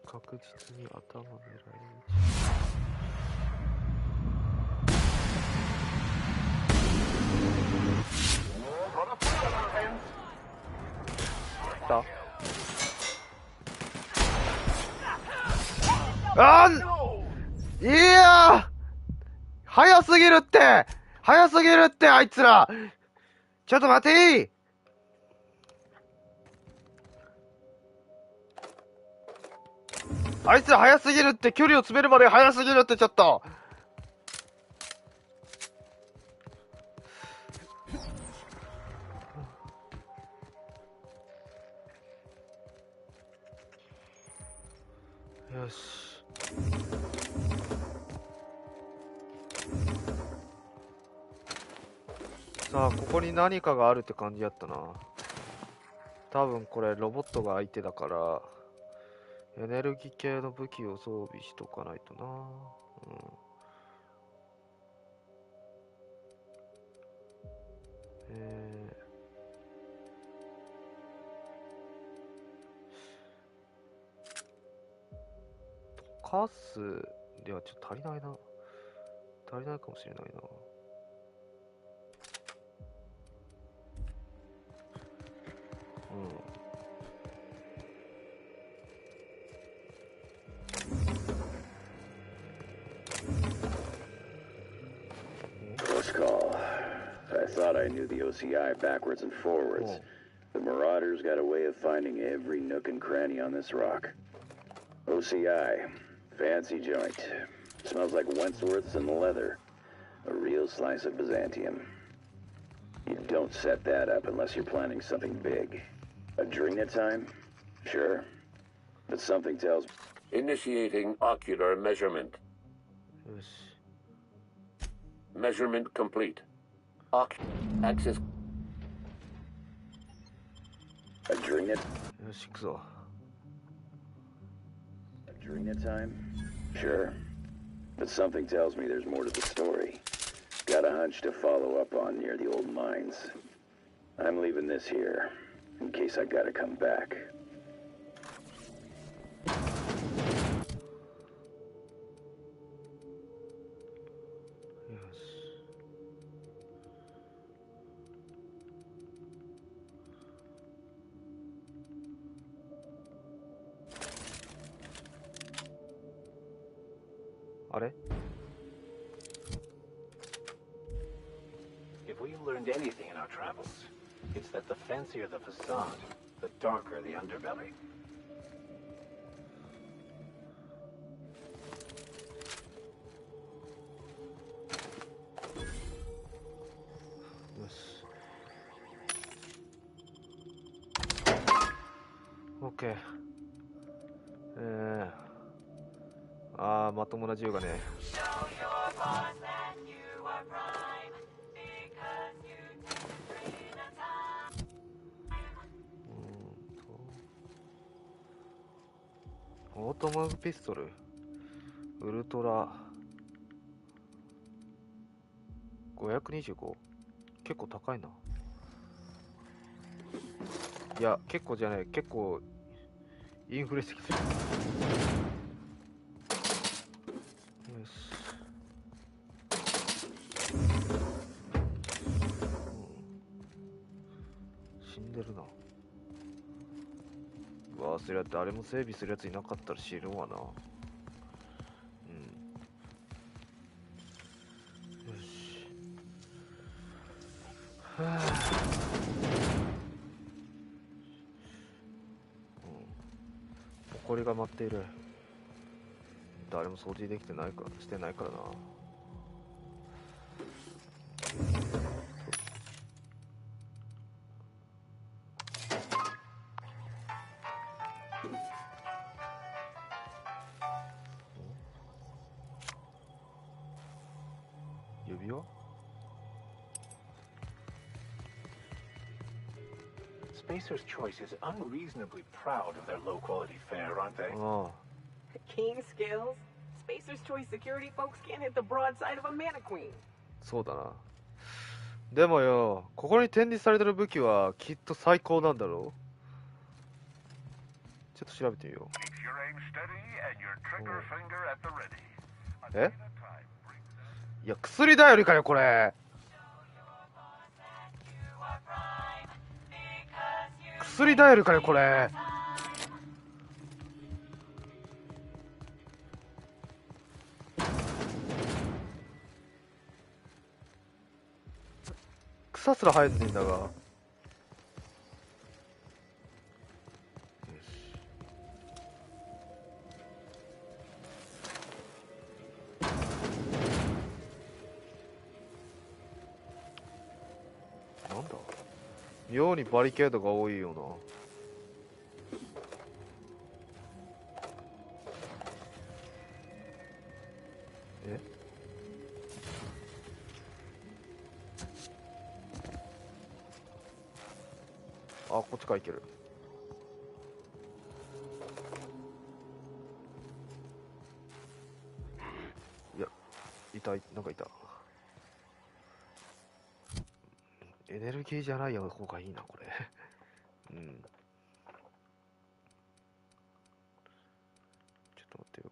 A: 確実に頭狙える位置。来た。いやー、早すぎるってあいつら。ちょっと待てー。あいつら早すぎるって、距離を詰めるまで早すぎるって、ちょっと。よし。さあ、ここに何かがあるって感じやったな。多分これロボットが相手だから、エネルギー系の武器を装備しとかないとな。カスではちょっと足りないな。足りないかもしれないな。
H: Close call. I thought I knew the OCI backwards and forwards. The Marauders got a way of finding every nook and cranny on this rock. OCI. Fancy joint. Smells like Wentworth's and leather. A real slice of Byzantium. You don't set that up unless you're planning something big. Adrena time? Sure. But something tells...
I: Initiating ocular measurement. Measurement complete. Access.
H: Adrena...
A: よし、行くぞ。
H: Adrena time? Sure. But something tells me there's more to the story. Got a hunch to follow up on near the old mines. I'm leaving this here, in case I gotta come back.
A: Yes. あれ
E: If we've learned anything in our travels, it's that the fancier the facade, the darker the underbelly.
A: Yes. OK。ああ、まともな銃がね。オートマグピストルウルトラ 525？ 結構高いな。いや、結構じゃない、結構インフレしてきてる。よし、死んでるな。うわ、それ誰も整備するやついなかったら死ぬわな。よし。はあ。埃が舞っている。誰も掃除できてないかしてないからな。指輪？
E: Spacer's Choice is unreasonably proud of their low-quality fare, aren't they?
B: King skills? Spacer's Choice security folks can't hit the broadside of a mannequin.
A: そうだな。でもよ、ここに展示されてる武器はきっと最高なんだろう。ちょっと調べてみよう。え？いや、薬だよりかよ、これ。薬だよりかよ、これ。草すら生えてんだが。よし。なんだ？妙にバリケードが多いよな。え？あ、こっちから行ける。いや、いた、なんかいた。エネルギーじゃない方がいいな、これ。うん。ちょっと待ってよ。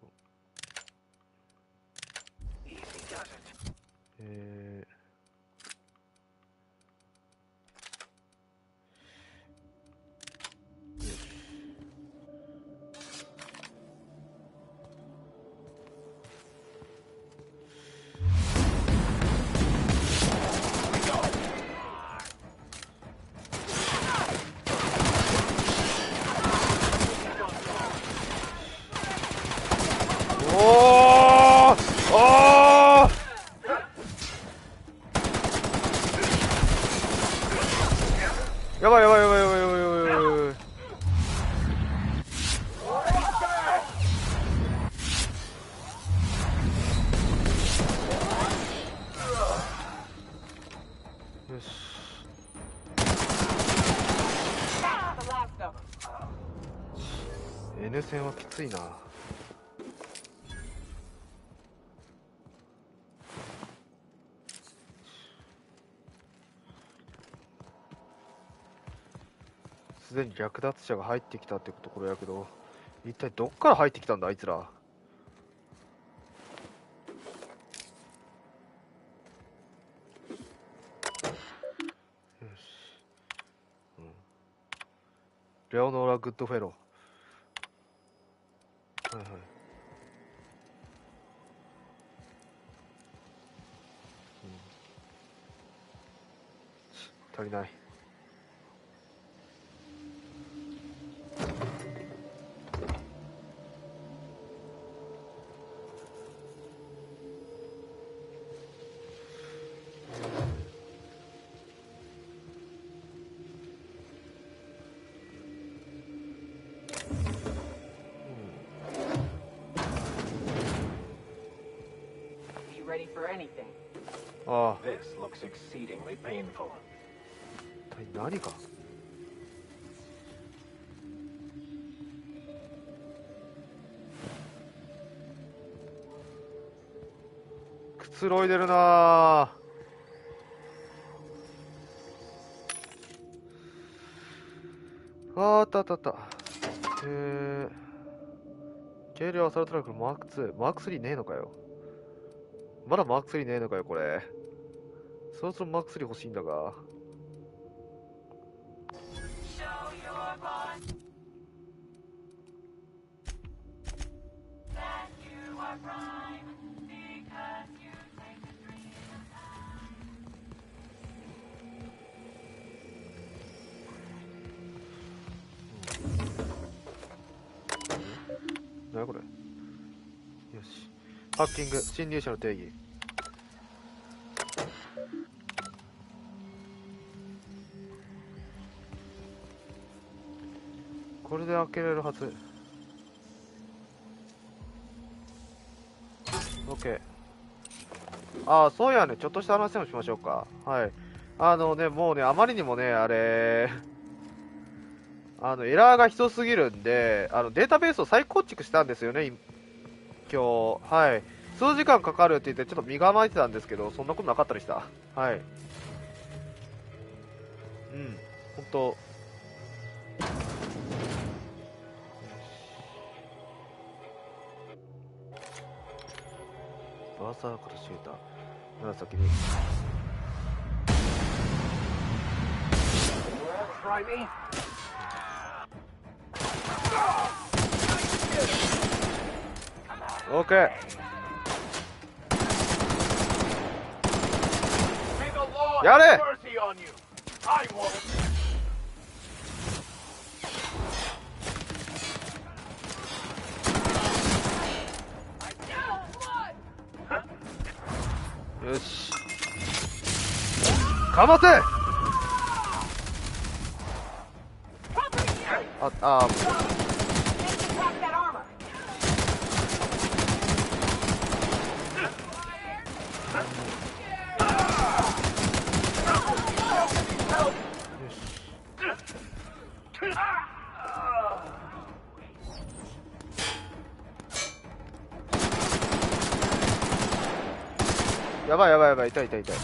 A: やばいやばいやばいやばいやばいやばいやばい。よし。N 線はきついな。すでに略奪者が入ってきたってところやけど、一体どっから入ってきたんだあいつら。よし、レオノーラ・グッドフェロー。はいはい。足りない。
B: Ready for anything.
A: ああ。
E: This looks exceedingly painful.
A: 一体何か。くつろいでるなあ。あったあったあった。軽量アサルトライフルマーク2。マーク3ねえのかよ。まだマーク3ねえのかよ、これ。そろそろマーク3欲しいんだが。何これ。よし。ハッキング、侵入者の定義。これで開けれるはず。OK。ああ、そうやね。ちょっとした話でもしましょうか。はい。もうね、あまりにもね、あれ、エラーがひどすぎるんで、データベースを再構築したんですよね、今日。はい。数時間かかるって言って、ちょっと身構えてたんですけど、そんなことなかったでした。はい。うん、ほんと。バーサーからシューター。紫に。オーケー。やれ。よし。かませ。あ。やばいやばいやばい、痛い痛い痛い。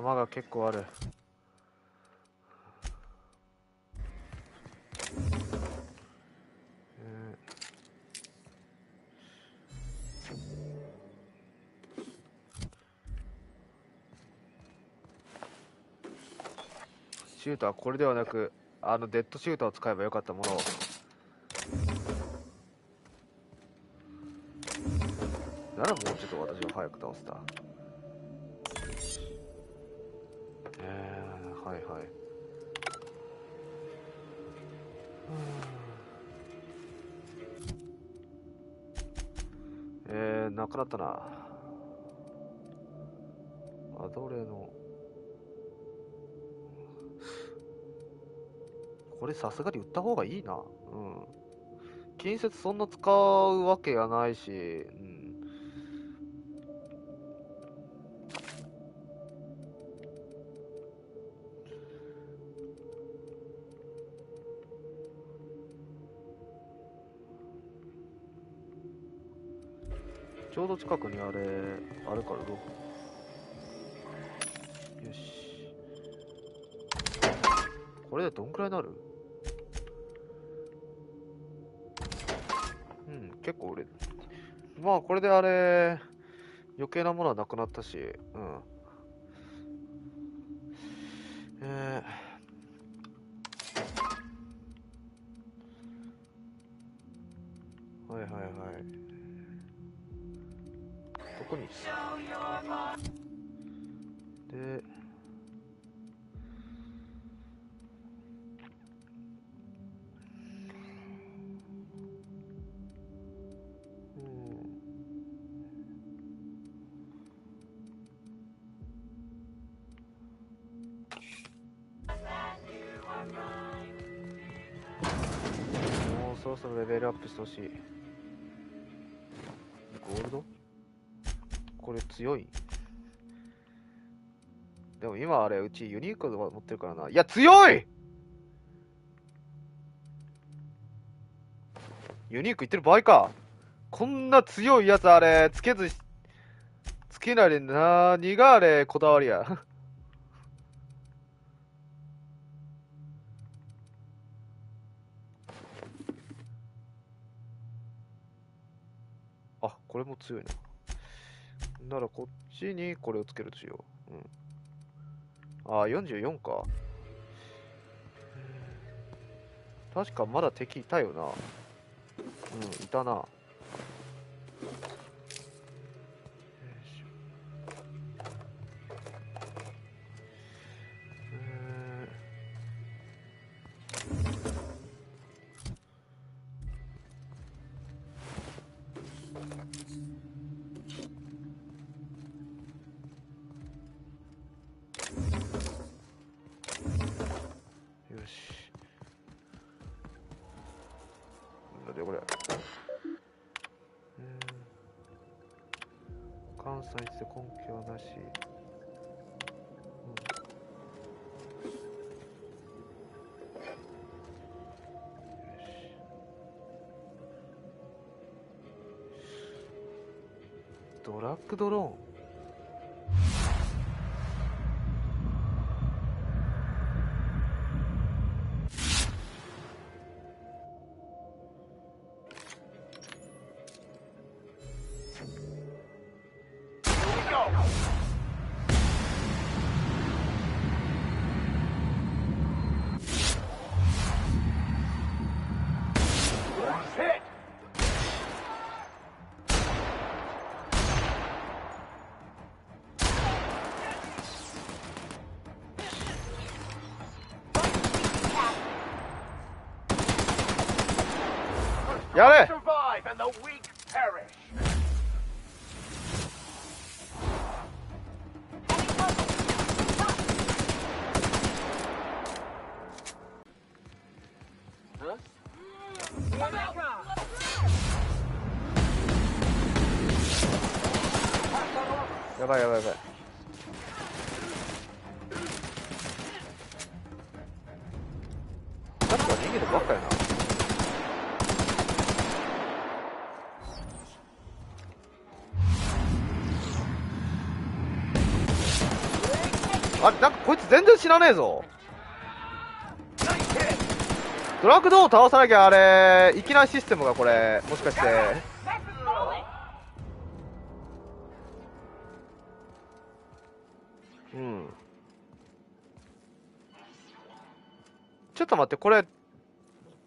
A: 弾が結構ある。シューターはこれではなく、デッドシューターを使えばよかったものを。ならもうちょっと私を早く倒せた。はいはい。なくなったな。アドレの。これさすがに売った方がいいな。うん。近接そんな使うわけがないし、うん。ちょうど近くにあるから売ろう。よし。これでどんくらいになる？うん、結構売れる。まあ、これで余計なものはなくなったし、うん。はいはいはい。どこにで、もうそろそろレベルアップしてほしい。ゴールド？これ強い？でも今うちユニーク持ってるからな。いや、強い！ユニークいってる場合か。こんな強いやつつけないで何がこだわりや。あ、これも強いな。ならこっちにこれをつけるとしよう。うん。あ、44か。確かまだ敵いたよな。うん、いたな。関西で根拠なし。ドラッグドローン。やれ！やばいやばいやばい。さっきは逃げてばっかやな。あれ、なんかこいつ全然死なねえぞ。ドラッグドアを倒さなきゃあれ、いきなりシステムがこれ、もしかして。うん。ちょっと待って、これ、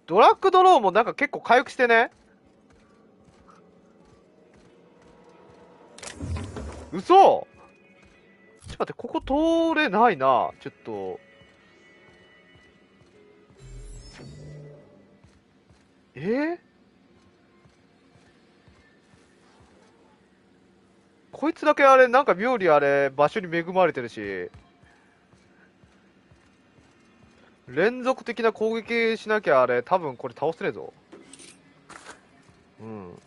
A: ドラッグドローもなんか結構回復してね。嘘？ちょっと待って、ここ通れないな。ちょっと。こいつだけあれ、なんか妙にあれ、場所に恵まれてるし。連続的な攻撃しなきゃあれ、多分これ倒せねえぞ。うん。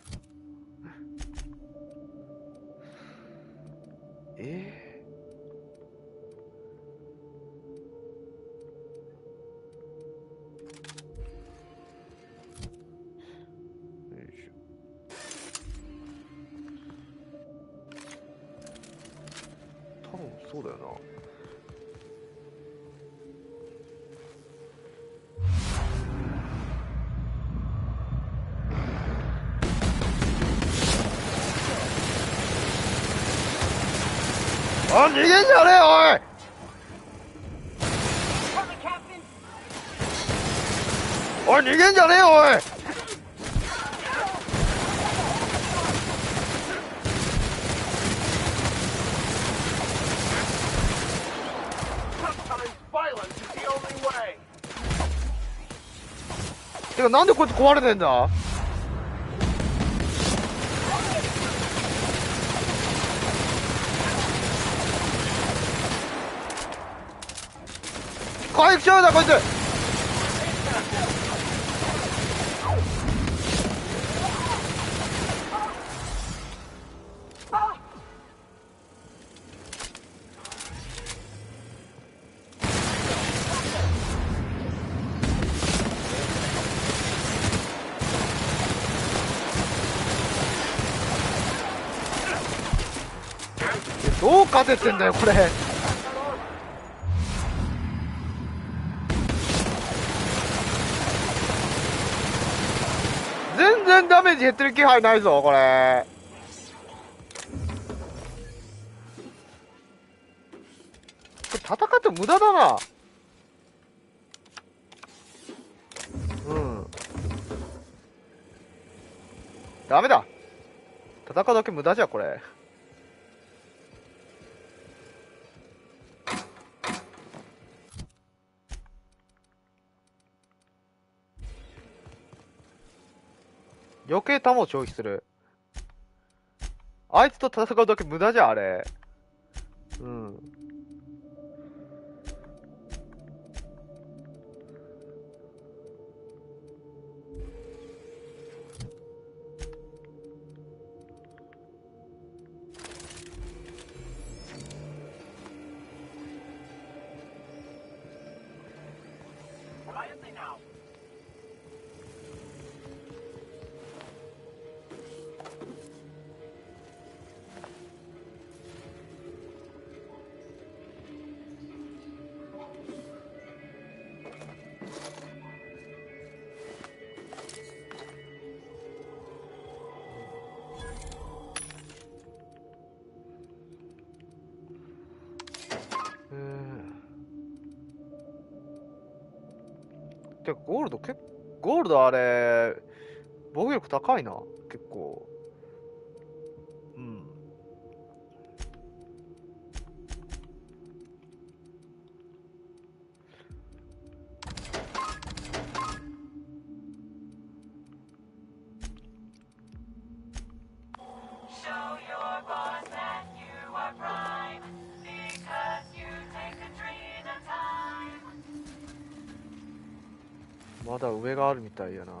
A: 多分そうだよな。あ、逃げんじゃねえ、おい。おい、逃げんじゃねえよ、おい。てか、なんでこいつ壊れてんだ。回復しちゃうんだこいつ。どう勝ててんだよこれ。全然ダメージ減ってる気配ないぞこれ。戦っても無駄だな。うん。ダメだ。戦うだけ無駄じゃこれ。余計弾を消費する。あいつと戦うだけ無駄じゃあれ。うん。てかゴールドゴールドあれ防御力高いな結構。うん。まだ上があるみたいやな。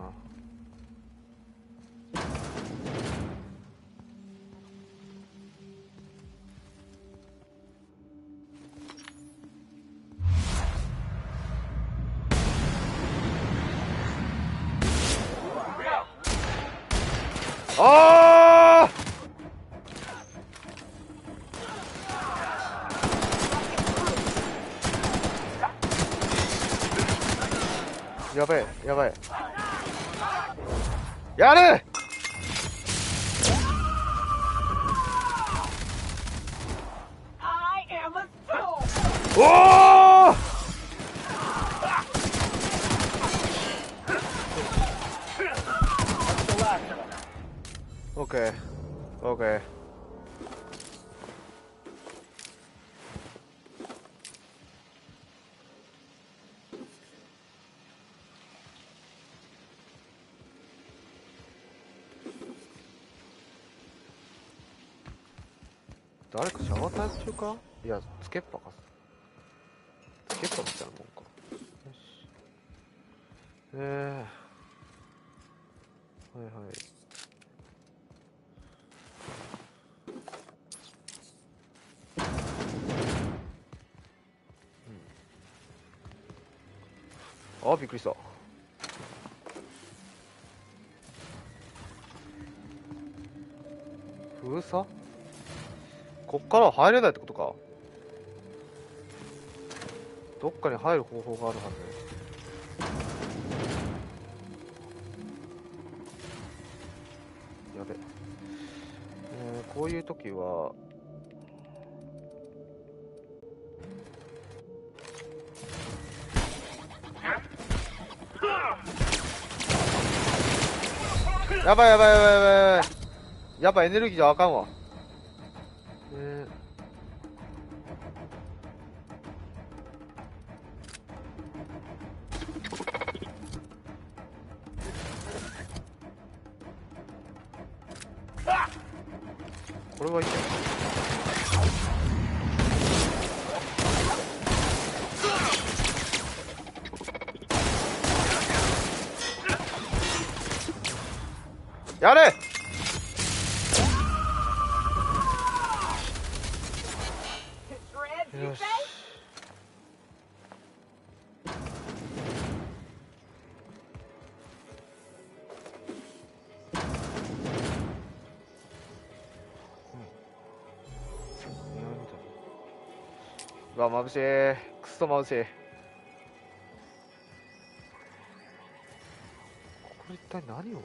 A: あーやべえ、やばい。やれ！おー！オッケー、オッケー。誰かシャワータイム中か？いや、つけっぱか。つけっぱみたいなもんか。よし。はいはい。あ、びっくりした。封鎖？こっからは入れないってことか。どっかに入る方法があるはず。やべ。こういう時はやばいやばいやばいやばいやばい。やっぱエネルギーじゃあかんわ。これはいいね。やれ！よし。うわ、眩しい。くっそ眩しい。これ一体何を？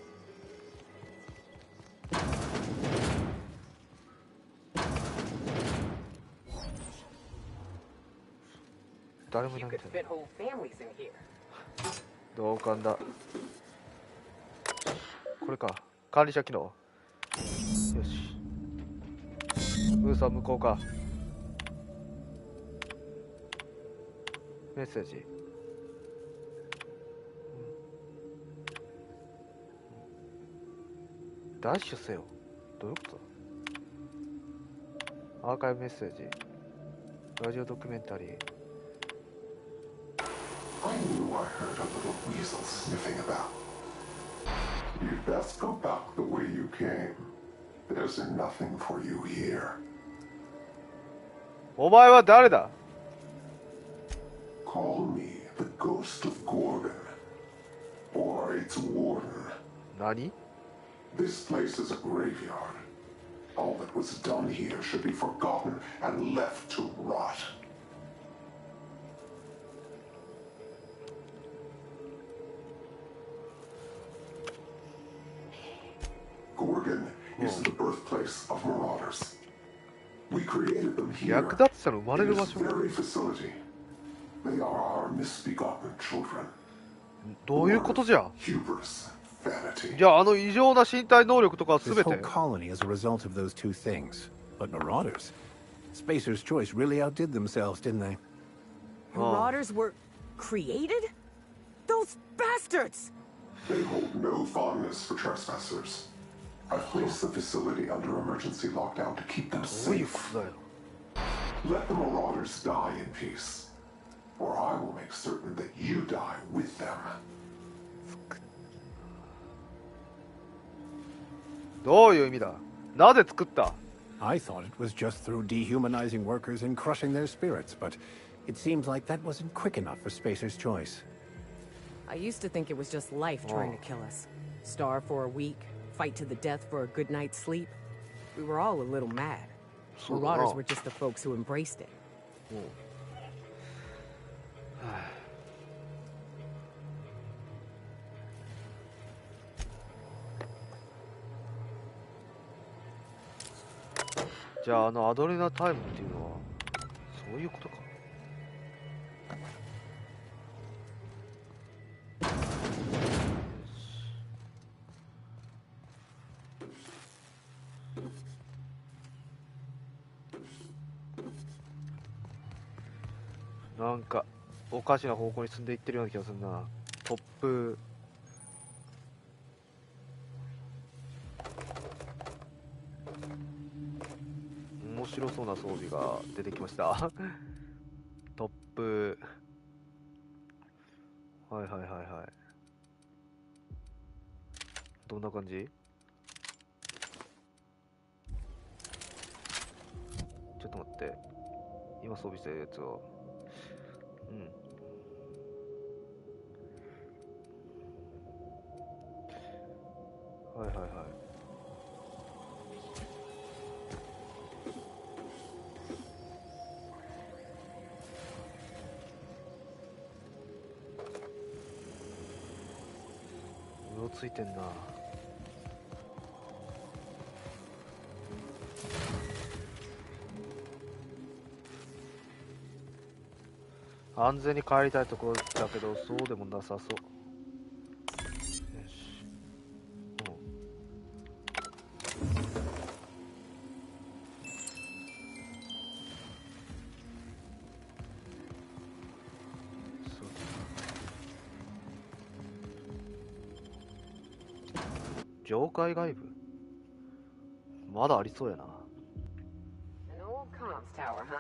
A: 誰もいないみたいな。同感だ。これか。管理者機能。よし。ウーさん向こうか。メッセージ。ダッシュせよ。どういうこと？アーカイブメッセージ。ラジオドキュメンタリー。
J: I knew I heard a little weasel sniffing about. You'd best go back the way you came. There's nothing for you here.
A: お前は誰だ？
J: Call me the ghost of Gorgon, or its warden.
A: 何？
J: This place is a graveyard. All that was done here should be forgotten and left to rot. Gorgon is the birthplace of marauders. We created them here in this very facility. They are our misbegotten children.
A: どういうことじゃ？
J: Hubris, vanity.
A: じゃあ、あの異常な身体能力とかは全て。
E: This whole colony is a result of those two things. But marauders? Spacer's Choice really outdid themselves, didn't they?
K: Marauders were created? Those bastards!
J: They hold no fondness for trespassers. I've placed the facility under emergency lockdown to keep them safe. Let the marauders die in peace, or I will make certain that you die with them.
A: どういう意味だ？なぜ作った？
E: I thought it was just through dehumanizing workers and crushing their spirits, but it seems like that wasn't quick enough for Spacer's Choice.
K: I used to think it was just life trying to kill us. Starve for a week, fight to the death for a good night's sleep. We were all a little mad. Marauders were just the folks who embraced it.
A: じゃあアドレナタイムっていうのはそういうことか。なんかおかしな方向に進んでいってるような気がするな。トップ面白そうな装備が出てきましたトップ、はいはいはいはい。どんな感じ？ちょっと待って、今装備してるやつを、はいはいはい。うろついてんな。安全に帰りたいところだけど、そうでもなさそう。よし。上階外部？まだありそうやな。
B: An old comms tower, huh?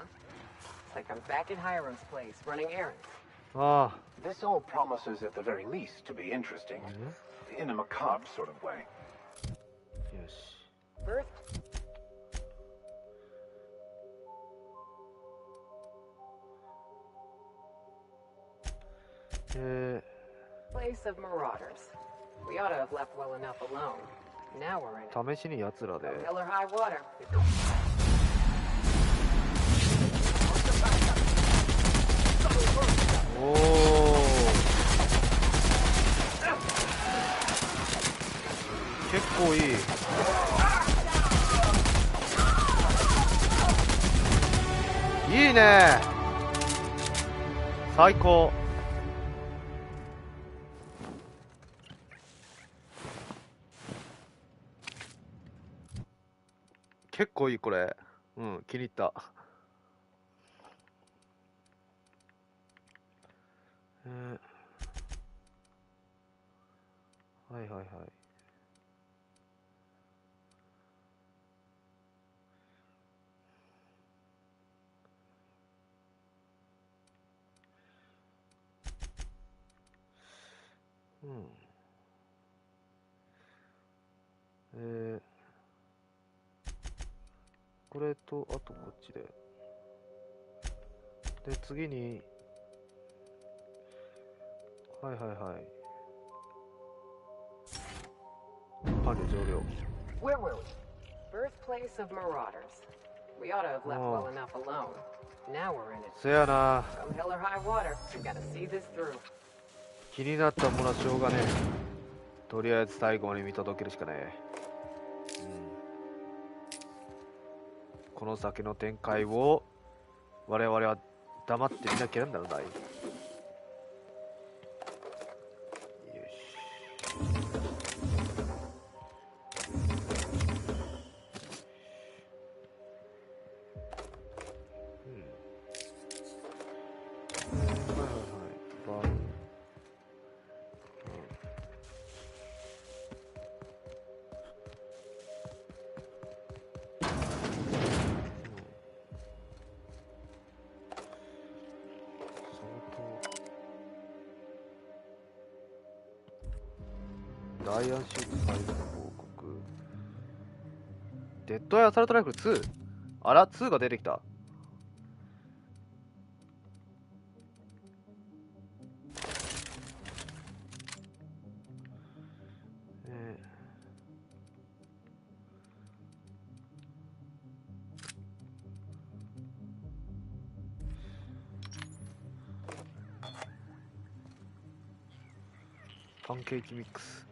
B: It's like I'm back at Hiram's place, running errands.
A: Ah.
E: This all promises, at the very least, to be interesting. In a macabre sort of way.
A: Yes.
B: Birth? Place of marauders. We ought to have left well enough alone. Now we're in it.
A: 試しに奴らで。
B: Hell or high water.
A: おお。結構いい。いいね。最高。結構いいこれ。うん、気に入った。はいはいはい。うん。これと、あとこっちで。で、次に、はいはいはい。伴侶上領。
B: Where were we? Birthplace of marauders. We ought to have left well enough alone. Now we're in it.
A: せやな。
B: Come hell or high water, we've got to see this through.
A: 気になったものはしょうがねえ。とりあえず最後まで見届けるしかねえ。この先の展開を我々は黙って見なきゃなんだろうない。ダイアンシュートサイズの報告。デッドアイアサルトライフル2。あら、2が出てきた。パンケーキミックス。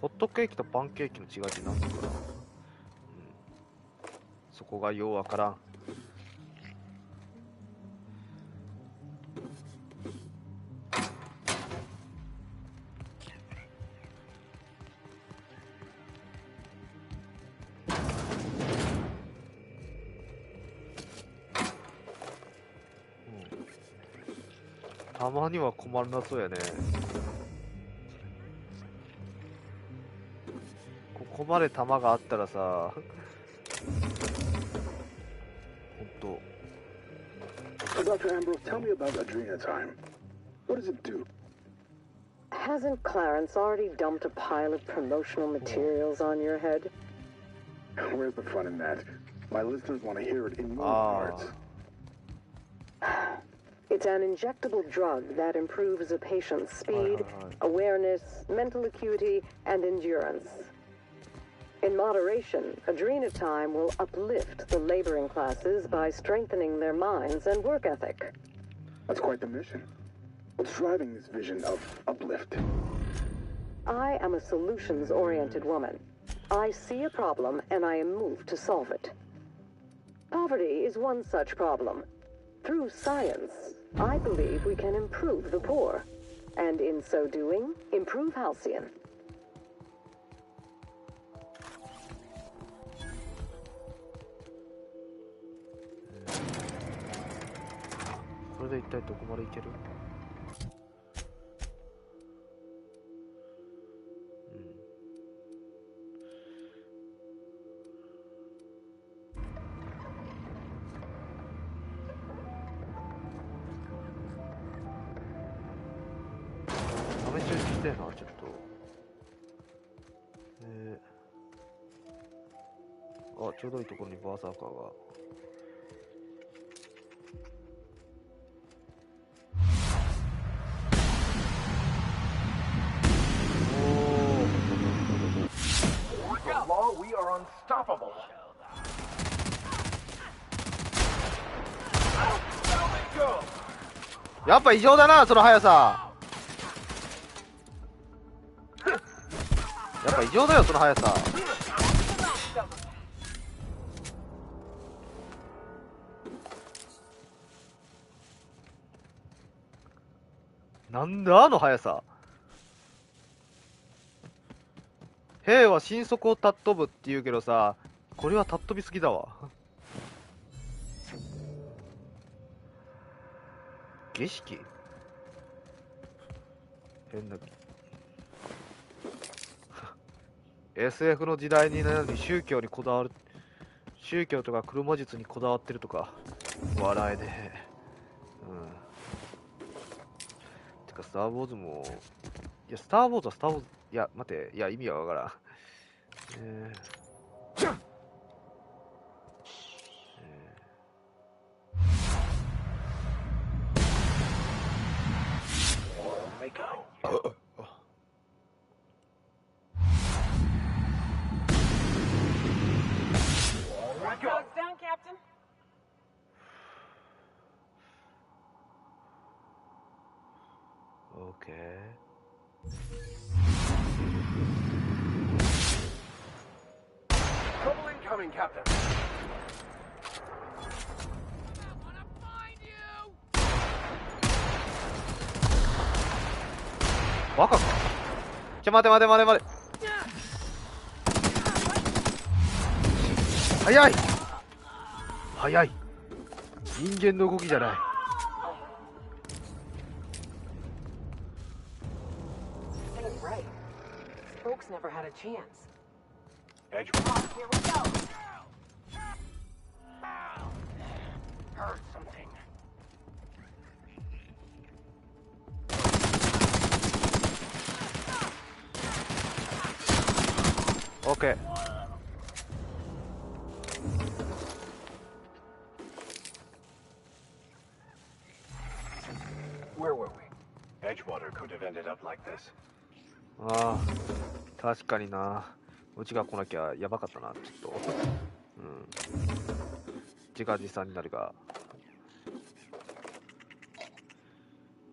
A: ホットケーキとパンケーキの違いって何だかな。こがようわからん。たまには困らなそうやね。ここまで弾があったらさ、ほんと。
L: Dr. Ambrose, tell me about Adrenatime. What does it do?
G: Hasn't Clarence already dumped a pile of promotional materials on your head?
L: Where's the fun in that? My listeners want to hear it in more words.
G: It's an injectable drug that improves a patient's speed, awareness, mental acuity, and endurance. In moderation, Adrenatime will uplift the laboring classes by strengthening their minds and work ethic.
L: That's quite the mission. What's driving this vision of uplift?
G: I am a solutions-oriented woman. I see a problem and I am moved to solve it. Poverty is one such problem. Through science, I believe we can improve the poor, and in so doing, improve Halcyon.
A: これで一体どこまで行ける？ちょっとちょうどいいところにバーサーカーが。やっぱ異常だな、その速さ。やっぱ異常だよ、その速さ。なんだあの速さ。兵は神速を尊ぶって言うけどさ、これは尊びすぎだわ。儀式変なSF の時代になのに宗教にこだわる、宗教とか黒魔術にこだわってるとか笑えねえ。てかスター・ウォーズも、いやスター・ウォーズはスター・ウォーズ、いや待て、いや意味はわからん。
B: Down, Captain.
A: Okay.
M: Trouble incoming, Captain.
B: I wanna find you.
A: バカか。待て。早い。人間の動きじゃない。
K: Right. Folks never had a chance.
M: Edge.
B: Here we go.
M: Heard something.
A: Okay.
M: Where were we? Edgewater could have ended up like this.
A: ああ、確かにな。うちが来なきゃやばかったな、ちょっと。自画自賛になるが。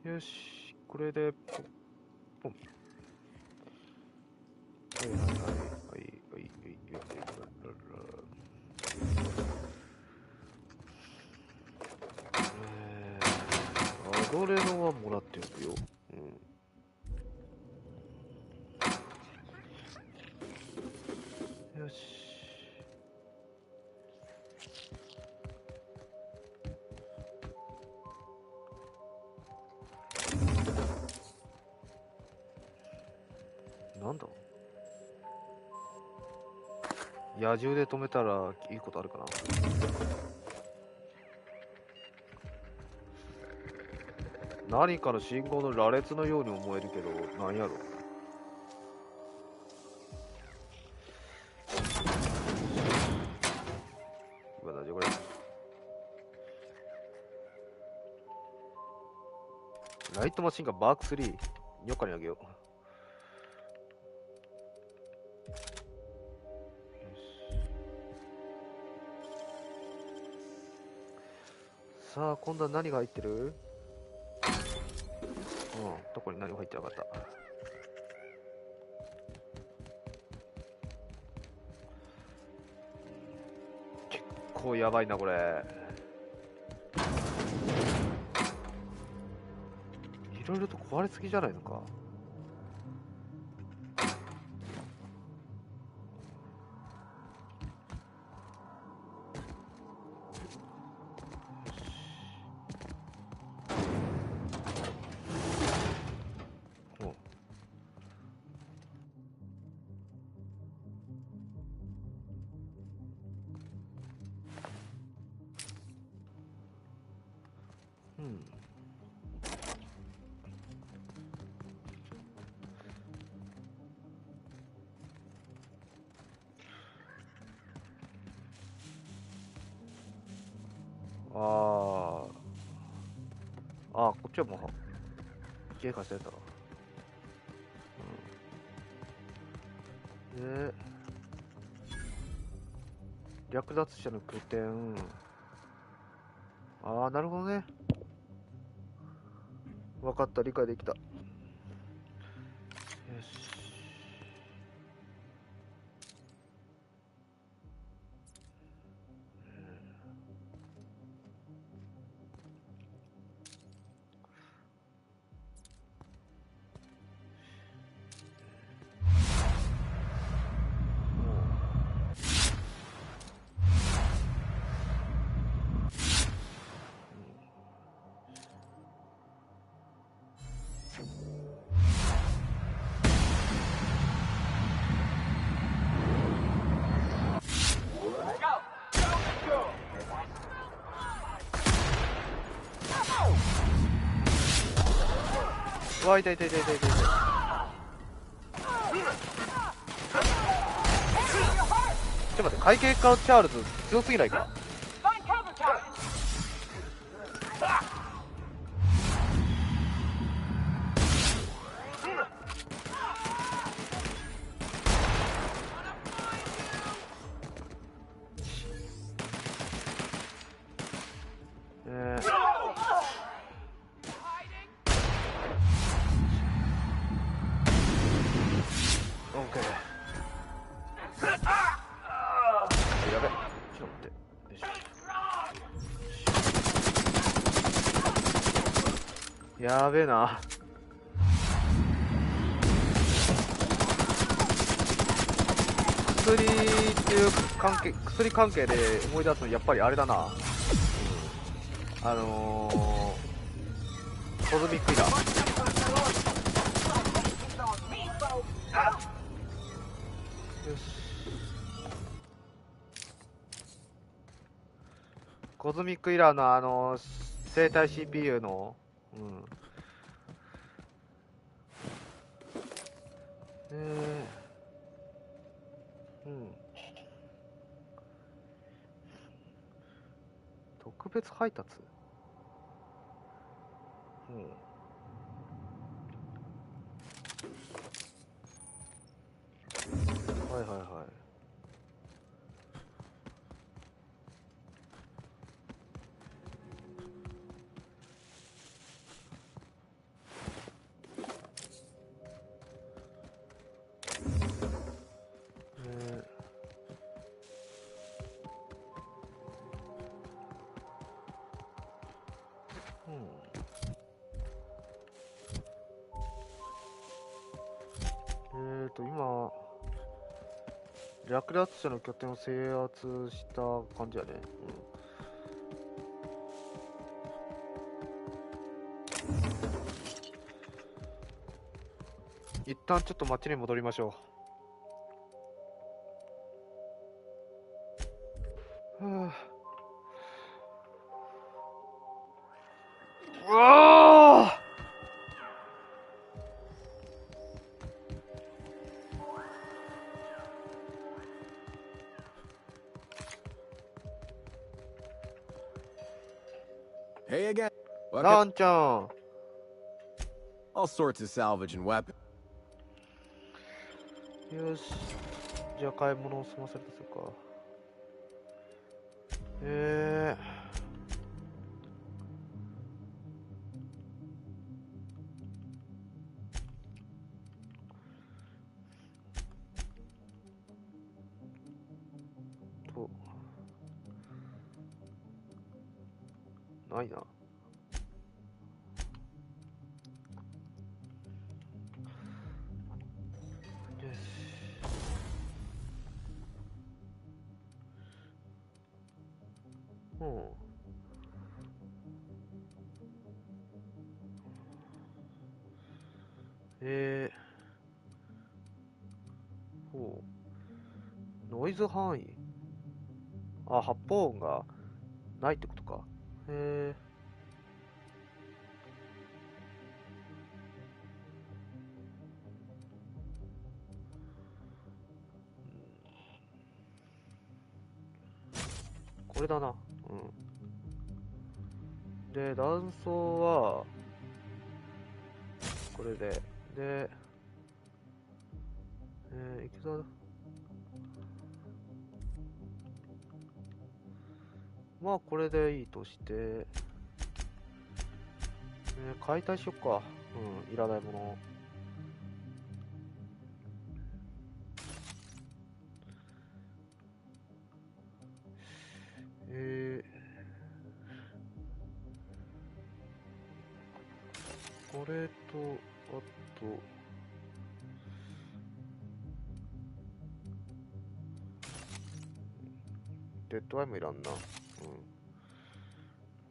A: よし、これで、ポン。はい。どれのはもらっておくよ。うん。よし。なんだ？野獣で止めたらいいことあるかな。何かの信号の羅列のように思えるけど、何やろ。今大丈夫これ。ライトマシンガンバーク3、にょっかにあげよう。さあ、今度は何が入ってる？うん、どこに何も入ってなかった。結構やばいな、これ。いろいろと壊れすぎじゃないのか。こっちはもう経過してたな。で、略奪者の拠点。なるほどね。分かった、理解できた。よし。わ、痛い痛い痛い痛い痛い。ちょっと待って、会計家チャールズ強すぎないか。やべえな。薬っていう関係、薬関係で思い出すのやっぱりあれだな。コズミックイラー。よし。コズミックイラーの生体 CPU の、特別配達。はいはいはい。今、略奪者の拠点を制圧した感じやね。一旦ちょっと街に戻りましょう。うわー
C: Hey again.
A: ランちゃん。
C: All sorts of salvage and weapons.
A: よし。じゃあ買い物を済ませるとするか。ないな。よし。ノイズ範囲。あ、発砲音がないってことか。これだな。で、断層は、これで。で、いくぞ。まあ、これでいいとして、解体しよっか。いらないもの。これと、あと、デッドアイもいらんな。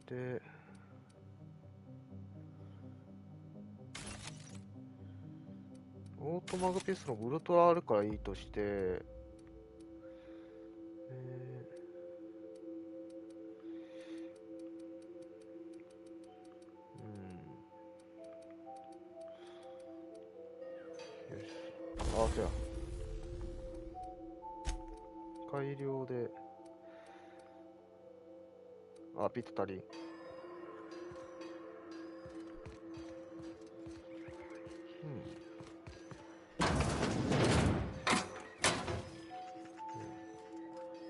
A: で、オートマグピストのウルトラあるからいいとして、あ、そうや。改良で、あ、ピット足りん。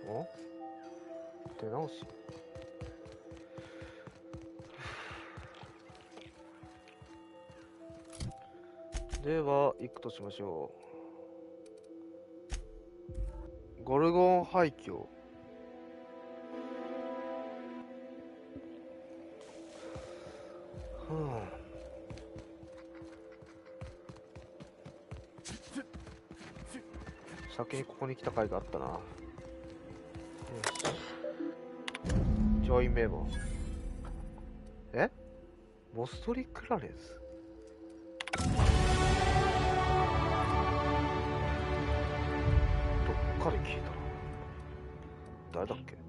A: お？手直し。では、行くとしましょう。ゴルゴン廃墟。先にここに来た回があったな。よし。ジョイメモ。モストリクラレンス。どっかで聞いたな。誰だっけ？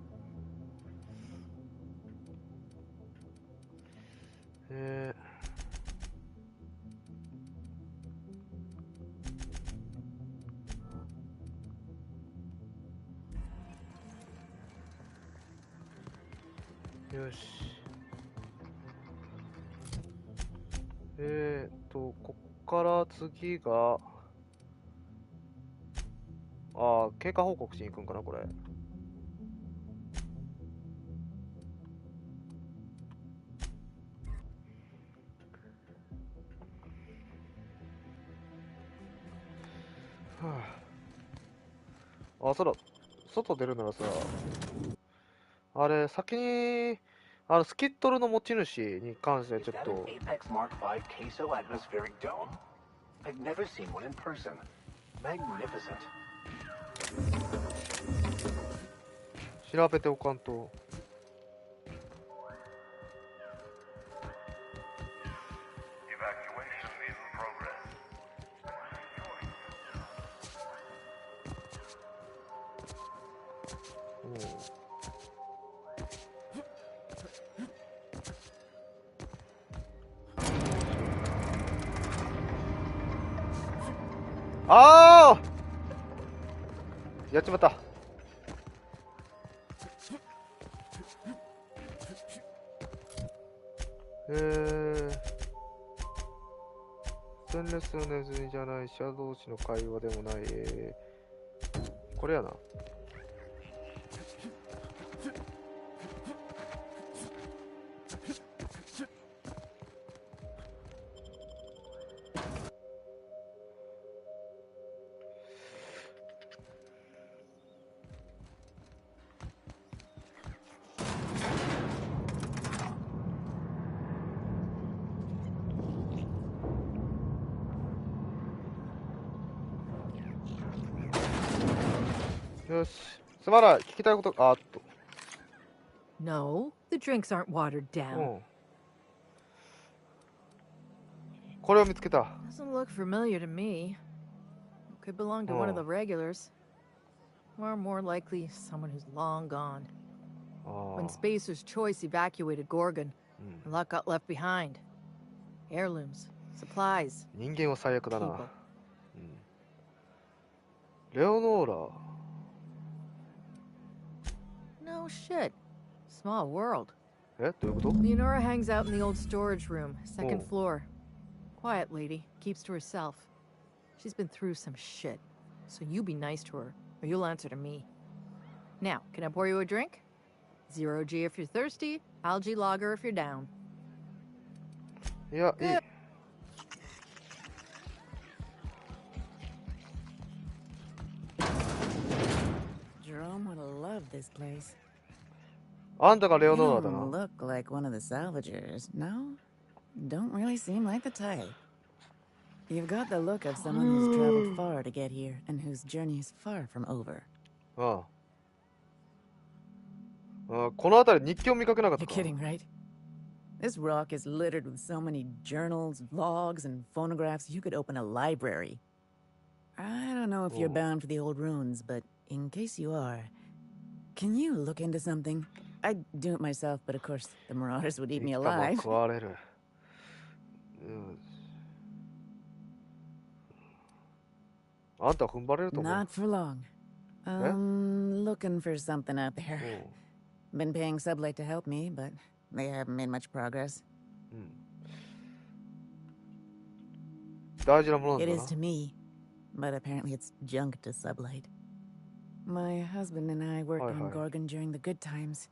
A: よし。こっから次が、経過報告しに行くんかな、これ。そうだ。外出るならさ、あれ、先に、スキットルの持ち主に関してちょっと。
M: Magnificent.
A: 調べておかんと。ああやっちまった。ステンレスのネズミじゃない、シャドウ氏の会話でもない、これやな。よし、すまない。聞きたいこと、あっと。
F: No, the drinks aren't watered down.
A: これを見つけた。
F: Doesn't look familiar to me. Could belong to one of the regulars. Or more likely, someone who's long gone. When Spacer's Choice evacuated Gorgon, a lot got left behind. Heirlooms, supplies.
A: 人間は最悪だな。レオノーラ。
F: No shit. Small world.
A: え、どういうこと？
F: Leonora hangs out in the old storage room, second floor. Quiet lady, keeps to herself. She's been through some shit, so you be nice to her, or you'll answer to me. Now, can I pour you a drink? 0G if you're thirsty, algae lager if you're down.
A: いや、いい。
N: Jerome would have loved this place.
A: あんたがレオノーラだ
N: You
A: な。
N: look like one of the salvagers, no? Don't really seem like the type. You've got the look of someone who's traveled far to get here and whose journey is far from over.
A: ああ、この辺り日記を見かけなかった
N: You're
A: か。
N: kidding, right? This rock is littered with so many journals, logs, and phonographs you could open a library. I don't know if you're bound for the old ruins, but in case you are, can you look into something? I'd do it myself, but of course the Marauders would eat me alive.
A: 食われる。あんた踏ん張れると思う。
N: Not for long. Looking for something out there. Been paying Sublight to help me, but they haven't made much progress.
A: 大事なものなん
N: It
A: だ
N: is
A: な。
N: to me, but apparently it's junk to Sublight. My husband and I worked on Gorgon during the good times.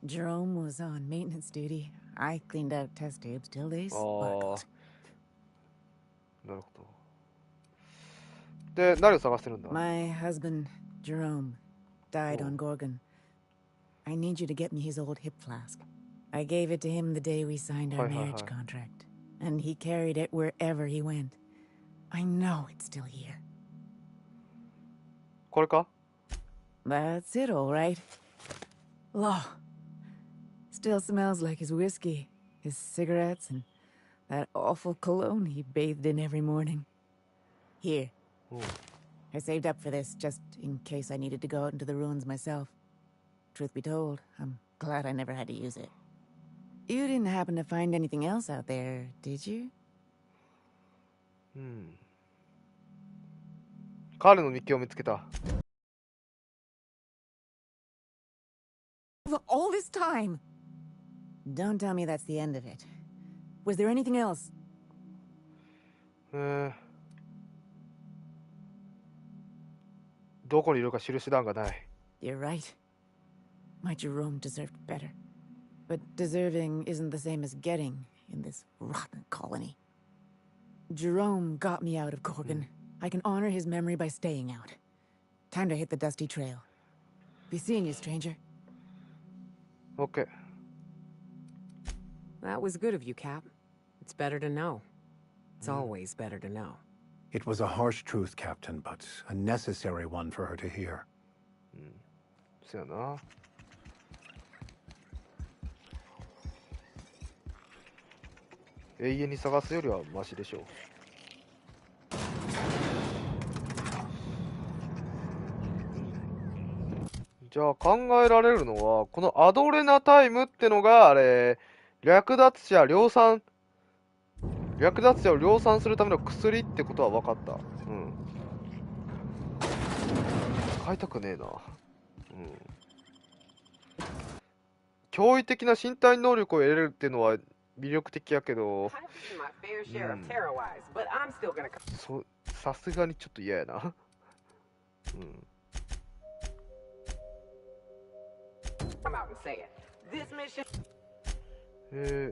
N: Jerome was on maintenance duty. I cleaned out test tubes till they sparkled.
A: なるほど。で、何を探してるんだ？
N: My husband, Jerome, died on Gorgon. I need you to get me his old hip flask. I gave it to him the day we signed our marriage contract, and he carried it wherever he went. I know it's still here.
A: これか？
N: That's it, all right. Law. Still smells like his whiskey, his cigarettes, and that awful cologne he bathed in every morning. Here. I saved up for this just in case I needed to go out into the ruins myself. Truth be told, I'm glad I never had to use it. You didn't happen to find anything else out there, did you?
A: 彼の日記を見つけた。
N: All this time! Don't tell me that's the end of it. Was there anything else?
A: どこにいるか知る手段がない。
N: You're right. My Jerome deserved better. But deserving isn't the same as getting in this rotten colony. Jerome got me out of Gorgon. I can honor his memory by staying out. Time to hit the dusty trail. Be seeing you, stranger.
A: Okay.
K: That was good of you, Cap. It's better to know. It's always better to know.
E: It was a harsh truth, Captain, but a necessary one for her to hear.
A: そやな。永遠に探すよりはマシでしょう。じゃあ考えられるのは、このアドレナタイムってのが、あれ、略奪者を量産するための薬ってことは分かった。うん。使いたくねえな。うん。驚異的な身体能力を得れるっていうのは魅力的やけど、さすがにちょっと嫌やな。うん。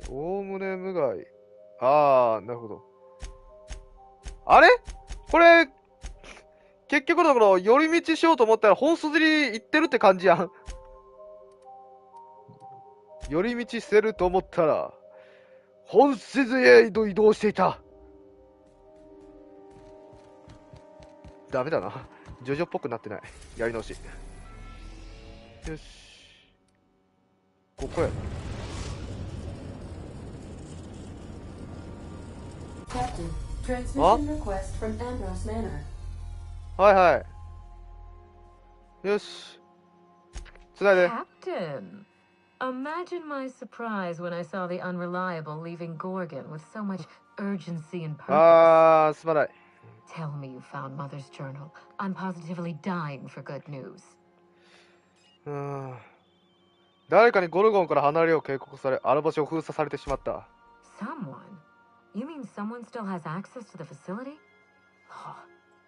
A: おおむね無害。あー、なるほど。あれこれ、結局だから寄り道しようと思ったら本筋に行ってるって感じやん。寄り道してると思ったら、本筋へ移動していた。ダメだな。ジョジョっぽくなってない。やり直し。よし。ここや。はいはい。よし。つないで。
D: Captain, imagine my surprise when I saw the unreliable leaving Gorgon with so much urgency and purpose.
A: あー、すまない。
D: Tell me you found Mother's journal. I'm positively dying for good news.
A: 誰かにゴルゴンから離れよう警告され、あの場所を封鎖されてしまった。
D: Someone? You mean someone still has access to the facility? Oh,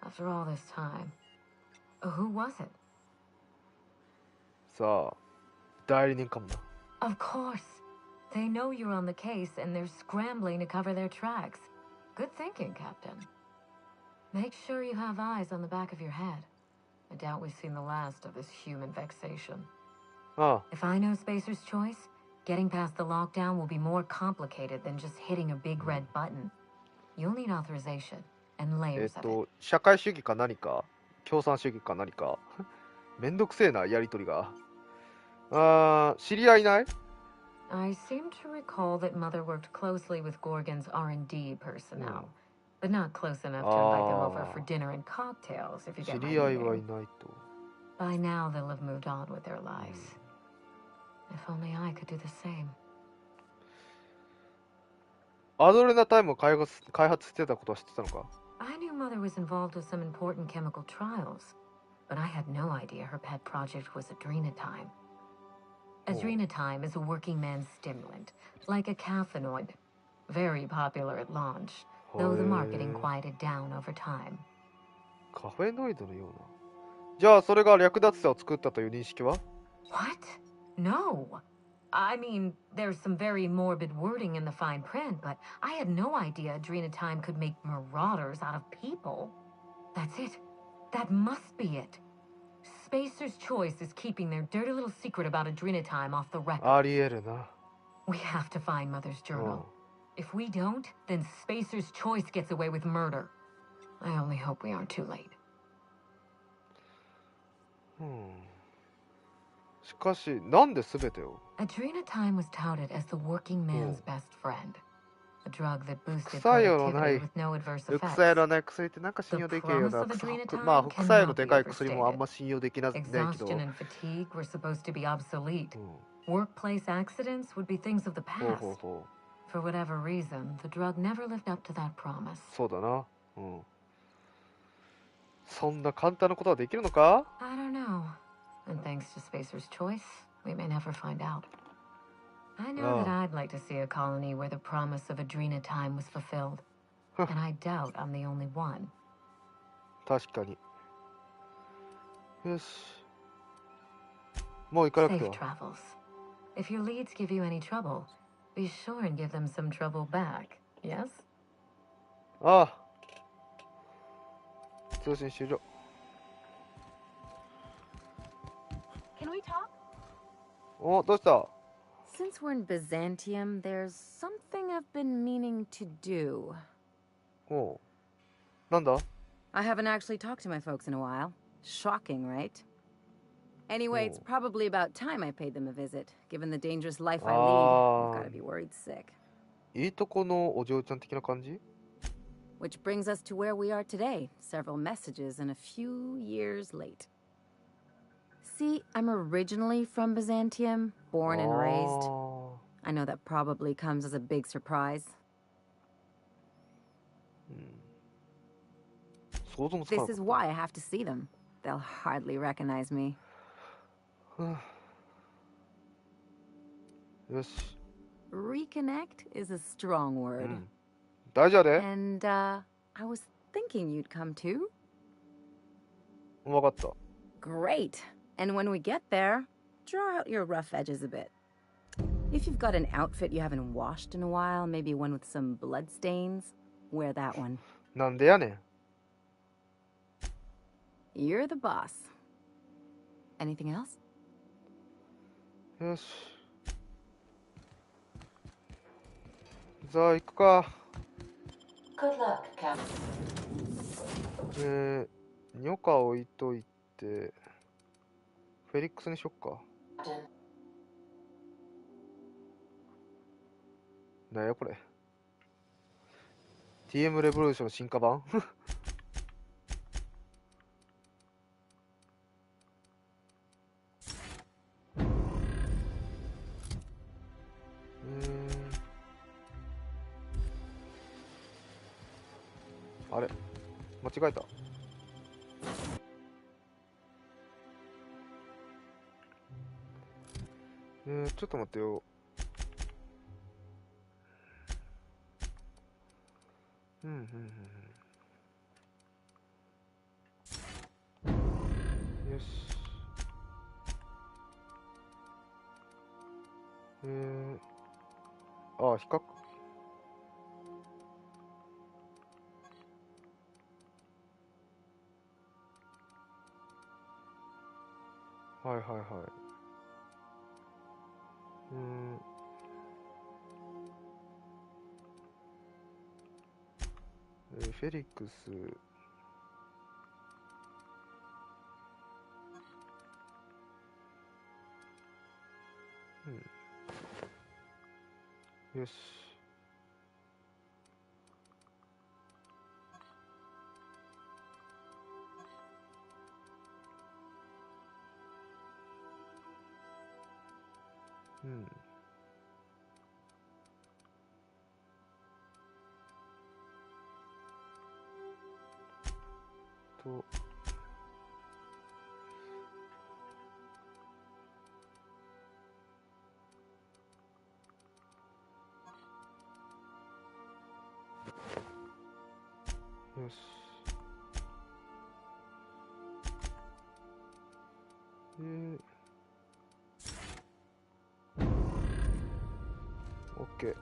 D: after all this time. Who was it?
A: さあ、代理人かもな。
D: Of course. They know you're on the case and they're scrambling to cover their tracks. Good thinking, Captain. Make sure you have eyes on the back of your head. I doubt we've seen the last of this human vexation. If I know Spacer's choice, getting past the lockdown will be more complicated than just hitting a big red button. You'll need authorization and layers of it.
A: 社会主義か何か共産主義か何かめんどくせえな、やりとりが。知り合いない？
D: I seem to recall that Mother worked closely with Gorgon's R&D personnel, but not close enough to invite them over for dinner and cocktails, if you get my meaning. 知り合いはいないと。By now, they'll have moved on with their lives. If only I could do the same.
A: アドレナタイムを開発してたことは知ってたのか？
D: I knew Mother was involved with some important chemical trials, but I had no idea her pet project was adrenatime. Adrenatime is a working man's stimulant, like a caffeinoid. Very popular at launch, though the marketing quieted down over time.
A: カフェノイドのような。じゃあそれが略奪者を作ったという認識は？
D: What? No. I mean, there's some very morbid wording in the fine print, but I had no idea Adrenatime could make marauders out of people. That's it. That must be it. Spacer's Choice is keeping their dirty little secret about Adrenatime off the record.
A: ありえるな。
D: We have to find Mother's journal. If we don't, then Spacer's Choice gets away with murder. I only hope we aren't too late.
A: しかし、なんで全てを？
D: Adrenatime was touted as the working man's best friend. A drug that boosted
A: 副作用のな
D: productivity
A: い
D: with no adverse
A: 副
D: effects.
A: 作用のない薬ってなんか信用できるような。まあ、副作用のでかい薬もあんま信用できないけど。
D: Exhaustion and fatigue were supposed to be obsolete. Workplace accidents would be things of the past. For whatever reason, the drug never lived up to that promise.
A: そうだな。そんな簡単なことはできるのか？
D: I don't know. And thanks to Spacer's Choice, we may never find out. I know that I'd like to see a colony where the promise of Adrenatime was fulfilled. And I doubt I'm the only one.
A: 確かに。よし。もう行かなくて
D: Safe
A: は。
D: travels. If your leads give you any trouble, be sure and give them some trouble back. Yes?
A: ああ。通信終了。
O: Can we talk?
A: お、どうした？
D: Since we're in Byzantium, there's something I've been meaning to do.
A: なんだ
D: I haven't actually talked to my folks in a while. Shocking, right? Anyway, it's probably about time I paid them a visit. Given the dangerous life I lead, I've got to be worried sick.
A: いいとこのお嬢ちゃん的な感じ
D: Which brings us to where we are today. Several messages and a few years late. See, I'm originally from Byzantium, born and raised. I know that probably comes as a big surprise. This is why I have to see them. They'll hardly recognize me.
A: よし。
D: Reconnect is a strong word.
A: 大丈夫で
D: And, I was thinking you'd come too.
A: わかった。
D: Great. And when we get there, draw out your rough edges a bit. If you've got an outfit you haven't washed in a while, maybe one with some blood stains, wear that one.
A: なんでやねん。
D: You're the boss. Anything else?
A: よし。じゃあ行くか。
B: Good luck, Captain.
A: ニョカ置いといて、フェリックスにしよっか。なんやこれ。TM レボリューション進化版あれ間違えた。ちょっと待ってよ。よし。あ、比較。はいはいはい。フェリックス。よし。よし。オッケー。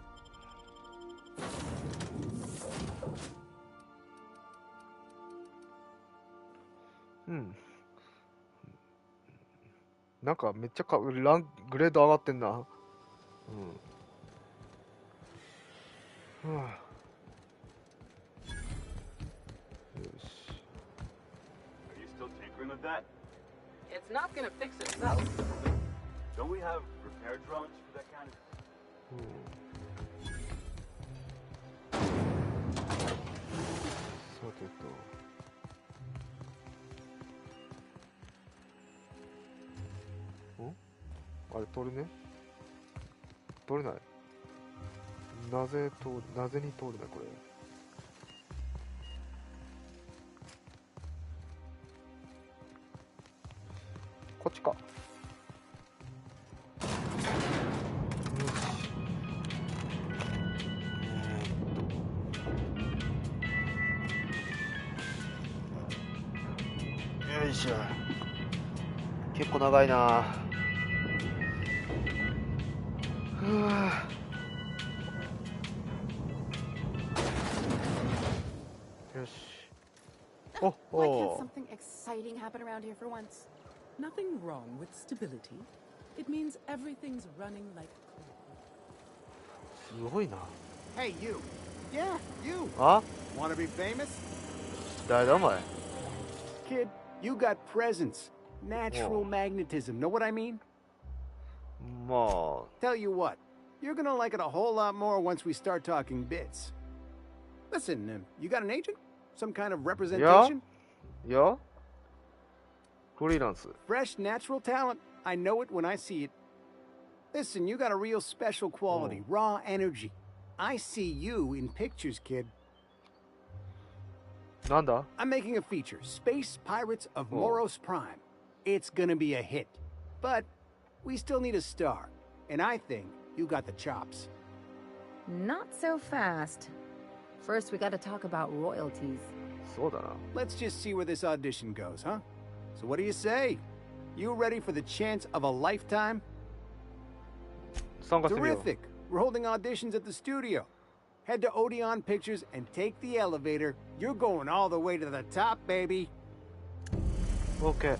A: なんかめっちゃグレード上がってんな。はあ、よし。
M: Are you still tinkering with that?
B: It's not gonna fix itself.
M: Don't we have repair drones for that kind of?
A: さてと。あれ通るね。通れない。なぜに通れないこれ。こっちか。よいしょ。結構長いな。よし。おお。
K: Why can't something exciting happen around here for once? Nothing wrong with stability. It means everything's running like.
A: すごいな。
C: Hey, you. Yeah, you.
A: Huh?
C: Want to be famous?
A: 誰だお前。
E: Kid, you got presence. Natural magnetism. Know what I mean?
A: まあ。
E: Tell you what, you're gonna like it a whole lot more once we start talking bits. Listen, you got an agent? Some kind of representation?
A: Yeah? Freelance.
E: Fresh, natural talent. I know it when I see it. Listen, you got a real special quality, raw energy. I see you in pictures, kid.
A: なんだ?
E: I'm making a feature, Space Pirates of Moros Prime. It's gonna be a hit. But we still need a star. And I think you got the chops.
D: Not so fast. First, we gotta talk about royalties.
A: そうだな.
E: Let's just see where this audition goes, huh? So what do you say? You ready for the chance of a lifetime? Terrific. We're holding auditions at the studio. Head to Odeon Pictures and take the elevator. You're going all the way to the top, baby.
A: Okay.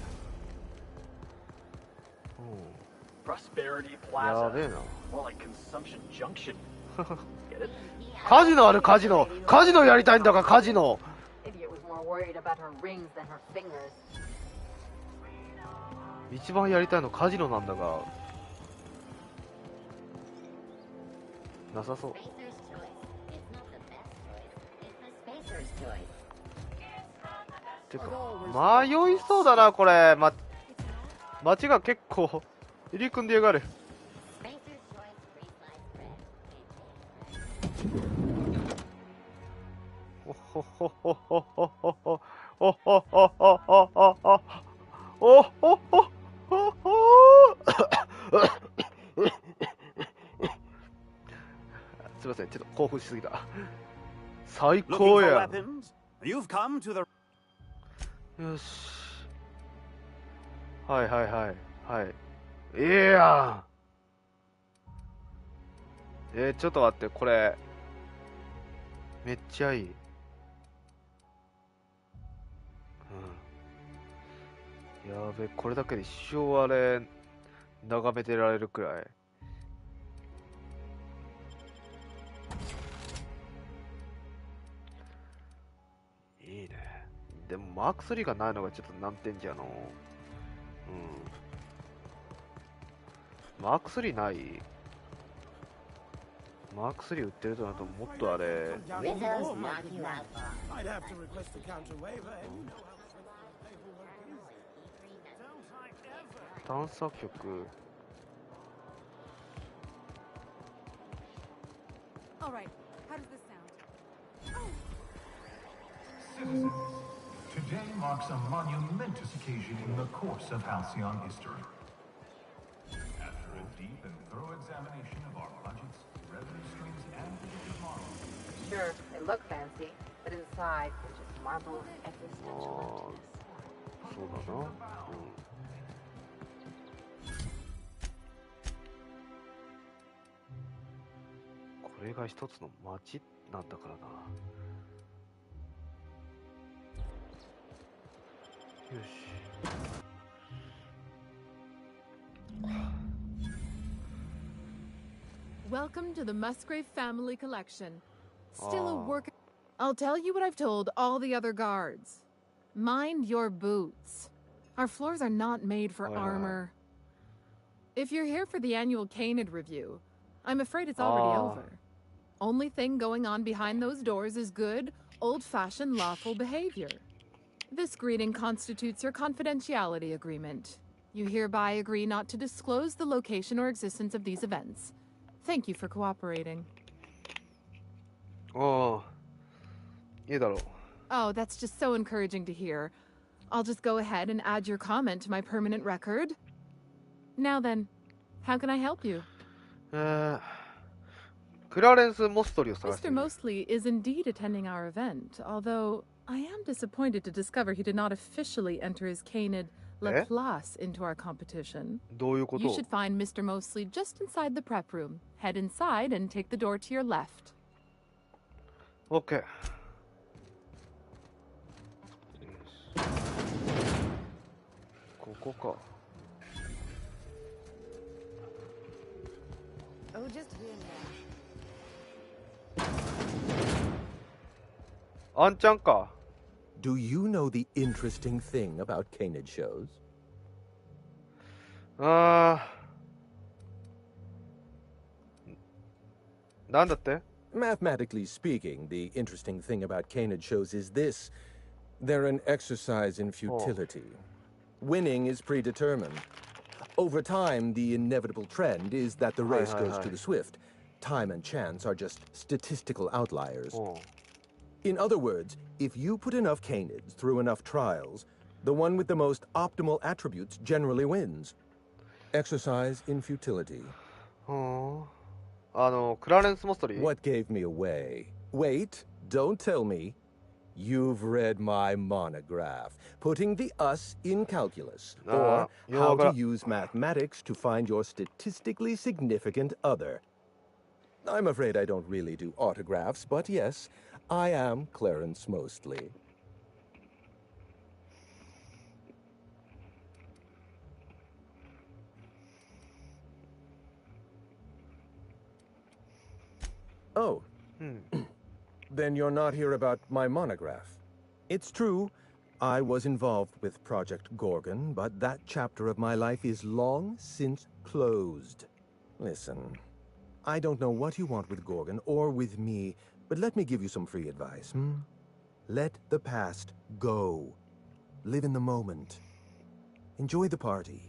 P: Prosperity Plaza. More like Consumption Junction. Get it?
A: カジノあるカジノ。カジノやりたいんだがカジノ。
B: Idiot was more worried about her rings than her fingers.
A: 一番やりたいのカジノなんだが。なさそう。てか迷いそうだなこれ。街が結構入り組んでやがる。おほほほほほほほおほほほほほほおほほほほすいません、ちょっと興奮しすぎた。最高や。
Q: You've come to the...
A: よし。はいはいはいはい。いやん。ちょっと待って、これめっちゃいい。やべ、これだけで一生あれ眺めてられるくらい。いいね。でもマーク3がないのがちょっと難点じゃの。マーク3ない？マーク3売ってるとなるともっとあれ。探査局。
J: Citizens, today marks a monumentous occasion in the course of Halcyon history. After a deep and thorough examination of our budgets, revenue streams, and predictive models.
B: Sure, they look fancy, but inside they're just marble of existential emptiness.
A: そうだな。これが一つの街なんだからな。よし。
R: Welcome to the Musgrave family collection. Still a work. I'll tell you what I've told all the other guards. Mind your boots. Our floors are not made for armor. If you're here for the annual Canid review, I'm afraid it's already over. Only thing going on behind those doors is good, old-fashioned lawful behavior. This greeting constitutes your confidentiality agreement. You hereby agree not to disclose the location or existence of these events. Thank you for cooperating.
A: Oh,
R: Oh, that's just so encouraging to hear. I'll just go ahead and add your comment to my permanent record. Now then, how can I help you?
A: Mr.
R: Mosley is indeed attending our event, although I am disappointed to discover he did not officially enter his Canid La Place into our competition. You should find Mr. Mosley just inside the prep room. Head inside and take the door to your left.
A: Okay.
N: Oh, just in
A: An-chan ka.
E: Do you know the interesting thing about canid shows?
A: なんだって
E: Mathematically speaking, the interesting thing about canid shows is this. They're an exercise in futility. Winning is predetermined. Over time, the inevitable trend is that the race goes to the swift. Time and chance are just statistical outliers. In other words, if you put enough canids through enough trials, the one with the most optimal attributes generally wins. Exercise in futility. What gave me away? Wait, don't tell me. You've read my monograph, Putting the Us in Calculus, or How to Use Mathematics to Find Your Statistically Significant Other. I'm afraid I don't really do autographs, but yes, I am Clarence Mostly. Oh. Then you're not here about my monograph. It's true, I was involved with Project Gorgon, but that chapter of my life is long since closed. Listen, I don't know what you want with Gorgon or with me, but let me give you some free advice. Let the past go. Live in the moment. Enjoy the party.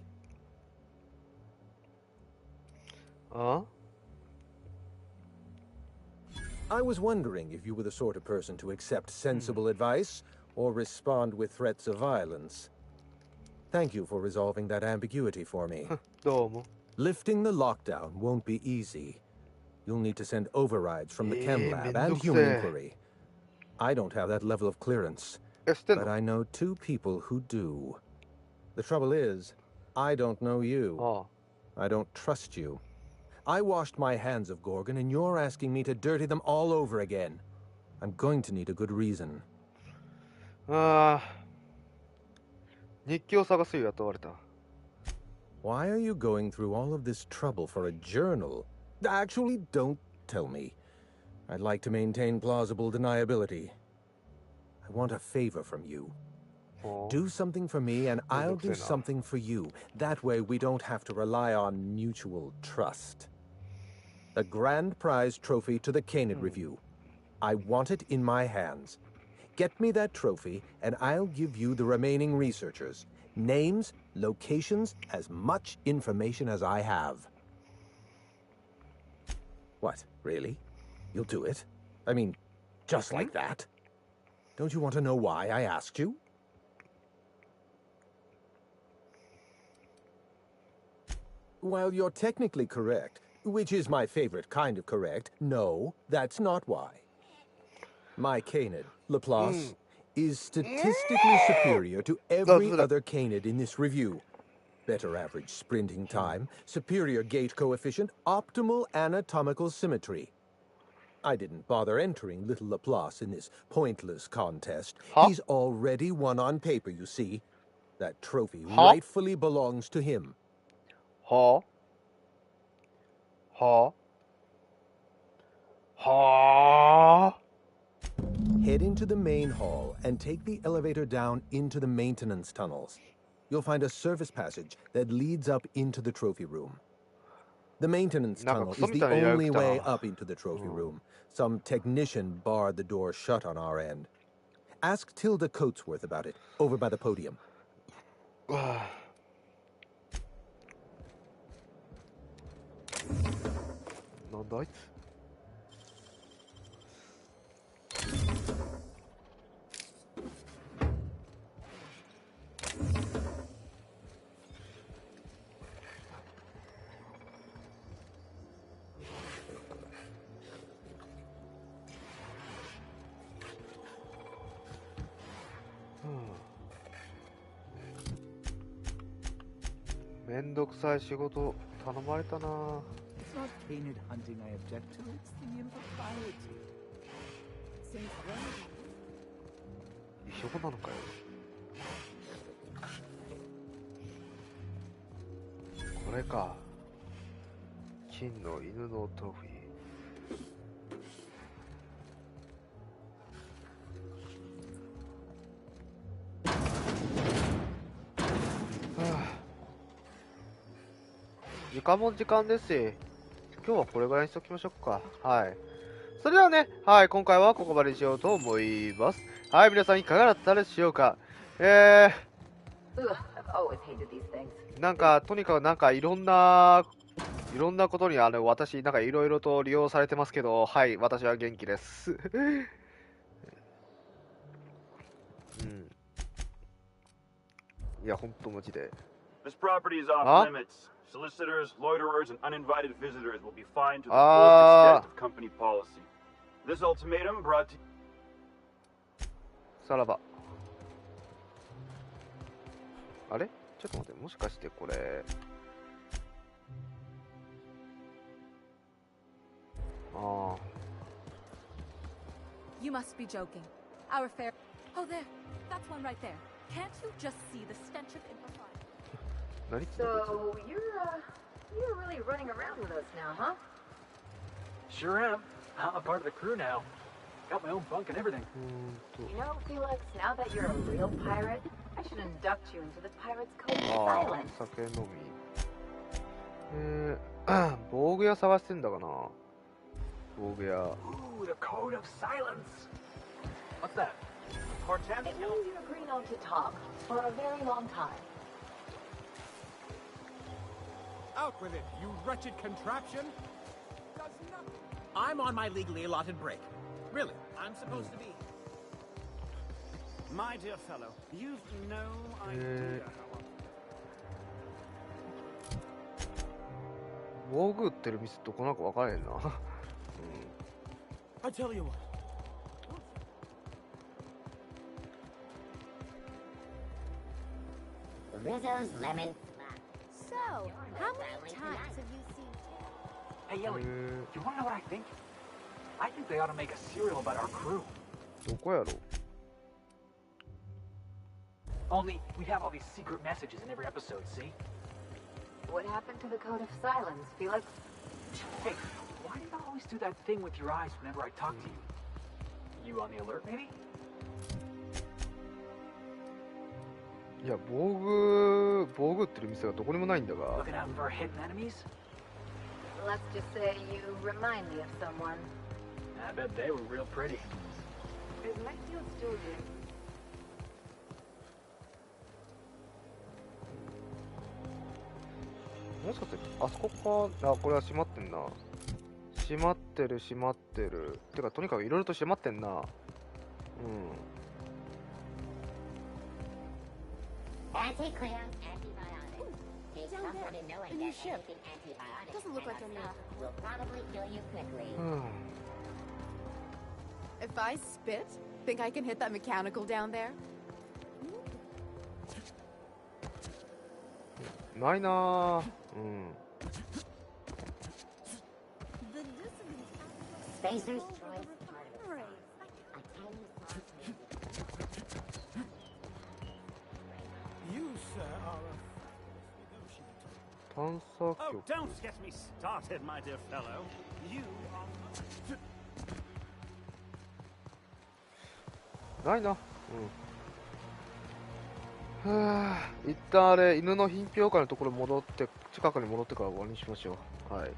E: I was wondering if you were the sort of person to accept sensible advice or respond with threats of violence. Thank you for resolving that ambiguity for me. Lifting the lockdown won't be easy. You'll need to send overrides from the chem lab and human inquiry. I don't have that level of clearance, but I know two people who do. The trouble is, I don't know you. I don't trust you. I washed my hands of Gorgon, and you're asking me to dirty them all over again. I'm going to need a good reason.
A: 日記を探すよ、雇われた。
E: Why are you going through all of this trouble for a journal? Actually, don't tell me. I'd like to maintain plausible deniability. I want a favor from you. Do something for me, and I'll do something for you. That way, we don't have to rely on mutual trust. A grand prize trophy to the Canid Review. I want it in my hands. Get me that trophy, and I'll give you the remaining researchers. Names, locations, as much information as I have. What, really? You'll do it? I mean, just like that? Don't you want to know why I asked you? While you're technically correct, which is my favorite kind of correct, no, that's not why. My canid, Laplace, is statistically superior to every other canid in this review. Better average sprinting time, superior gait coefficient, optimal anatomical symmetry. I didn't bother entering little Laplace in this pointless contest. He's already won on paper, you see. That trophy rightfully belongs to him. Head into the main hall and take the elevator down into the maintenance tunnels. You'll find a service passage that leads up into the trophy room. The maintenance tunnel is the only way up into the trophy room. Some technician barred the door shut on our end. Ask Tilda Coatsworth about it, over by the podium.
A: めんどくさい仕事頼まれたな。
S: It's not canid hunting I object to, it's the impropriety. Since when?
A: 一緒なのかよ。これか。金の犬のトロフィー。間も時間ですし、今日はこれぐらいにしときましょうか。はい。それではね、はい、今回はここまでにしようと思います。はい、皆さんいかがだったでしょうか。なんか、とにかくなんかいろんなことに私、なんかいろいろと利用されてますけど、はい、私は元気です。うん。いや、ほんとマジで。
P: This property is off limits. Solicitors, loiterers, and uninvited visitors will be fined to the fullest extent of company policy. This ultimatum brought to...
A: さらば。あれ？ちょっと待って、もしかしてこれ。ああ。
T: You must be joking. Our fair. Oh, there. That's one right there. Can't you just see the stench of impropriety?
B: So you're really running around with us now, huh?
P: Sure am. I'm a part of the crew now. Got my own bunk and everything.
B: You know, Felix, now that you're a real pirate, I should induct you into the Pirates Code of Silence.
A: 酒飲み。防具屋探してんだかな。防具屋。
P: Ooh, the Code of Silence. What's that? Portent?
B: It means you agree not to talk for a very long time.
U: Out with it, you wretched contraption! Does nothing.
V: I'm on my legally allotted break. Really, I'm supposed to be.
Q: My dear fellow, you've no idea how...
A: 防具売ってる店どこなんか分からへんな。
V: I tell you what.
W: Rizzo's lemon.
T: So, how many times have you seen?
P: Hey, Ellie, you wanna know what I think? I think they ought to make a serial about our crew.
A: どこやろ?
P: Only we'd have all these secret messages in every episode, see?
B: What happened to the Code of Silence, Felix?
P: Hey, why do you always do that thing with your eyes whenever I talk to you? You on the alert, maybe?
A: いや、防具売ってる店がどこにもないんだが。
P: Looking out for hidden enemies?
B: Let's just say you remind me of someone.
P: I bet they were real pretty.
B: It might feel stupid.
A: もしかしてあそこか。あ、これは閉まってんな。閉まってる。てかとにかくいろいろと閉まってんな。うん。
W: Anti-clear, antibiotic. He's comfort in knowing that anything antibiotic will probably kill you quickly.
T: If I spit, think I can hit that mechanical down there?
A: ないなぁ。うん。
W: Spacer's choice.
Q: You, sir, are a...
A: 探査
Q: Oh,
A: 局。
Q: don't get me started, my dear fellow. You are...
A: ないな。うん。はぁ。一旦あれ、犬の品評会のところ戻って、近くに戻ってから終わりにしましょう。はい。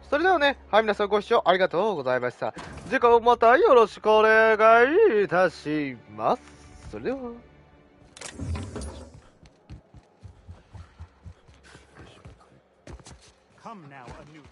A: それではね、はい、皆さんご視聴ありがとうございました。次回もまたよろしくお願いいたします。それでは。
Q: Come now, a new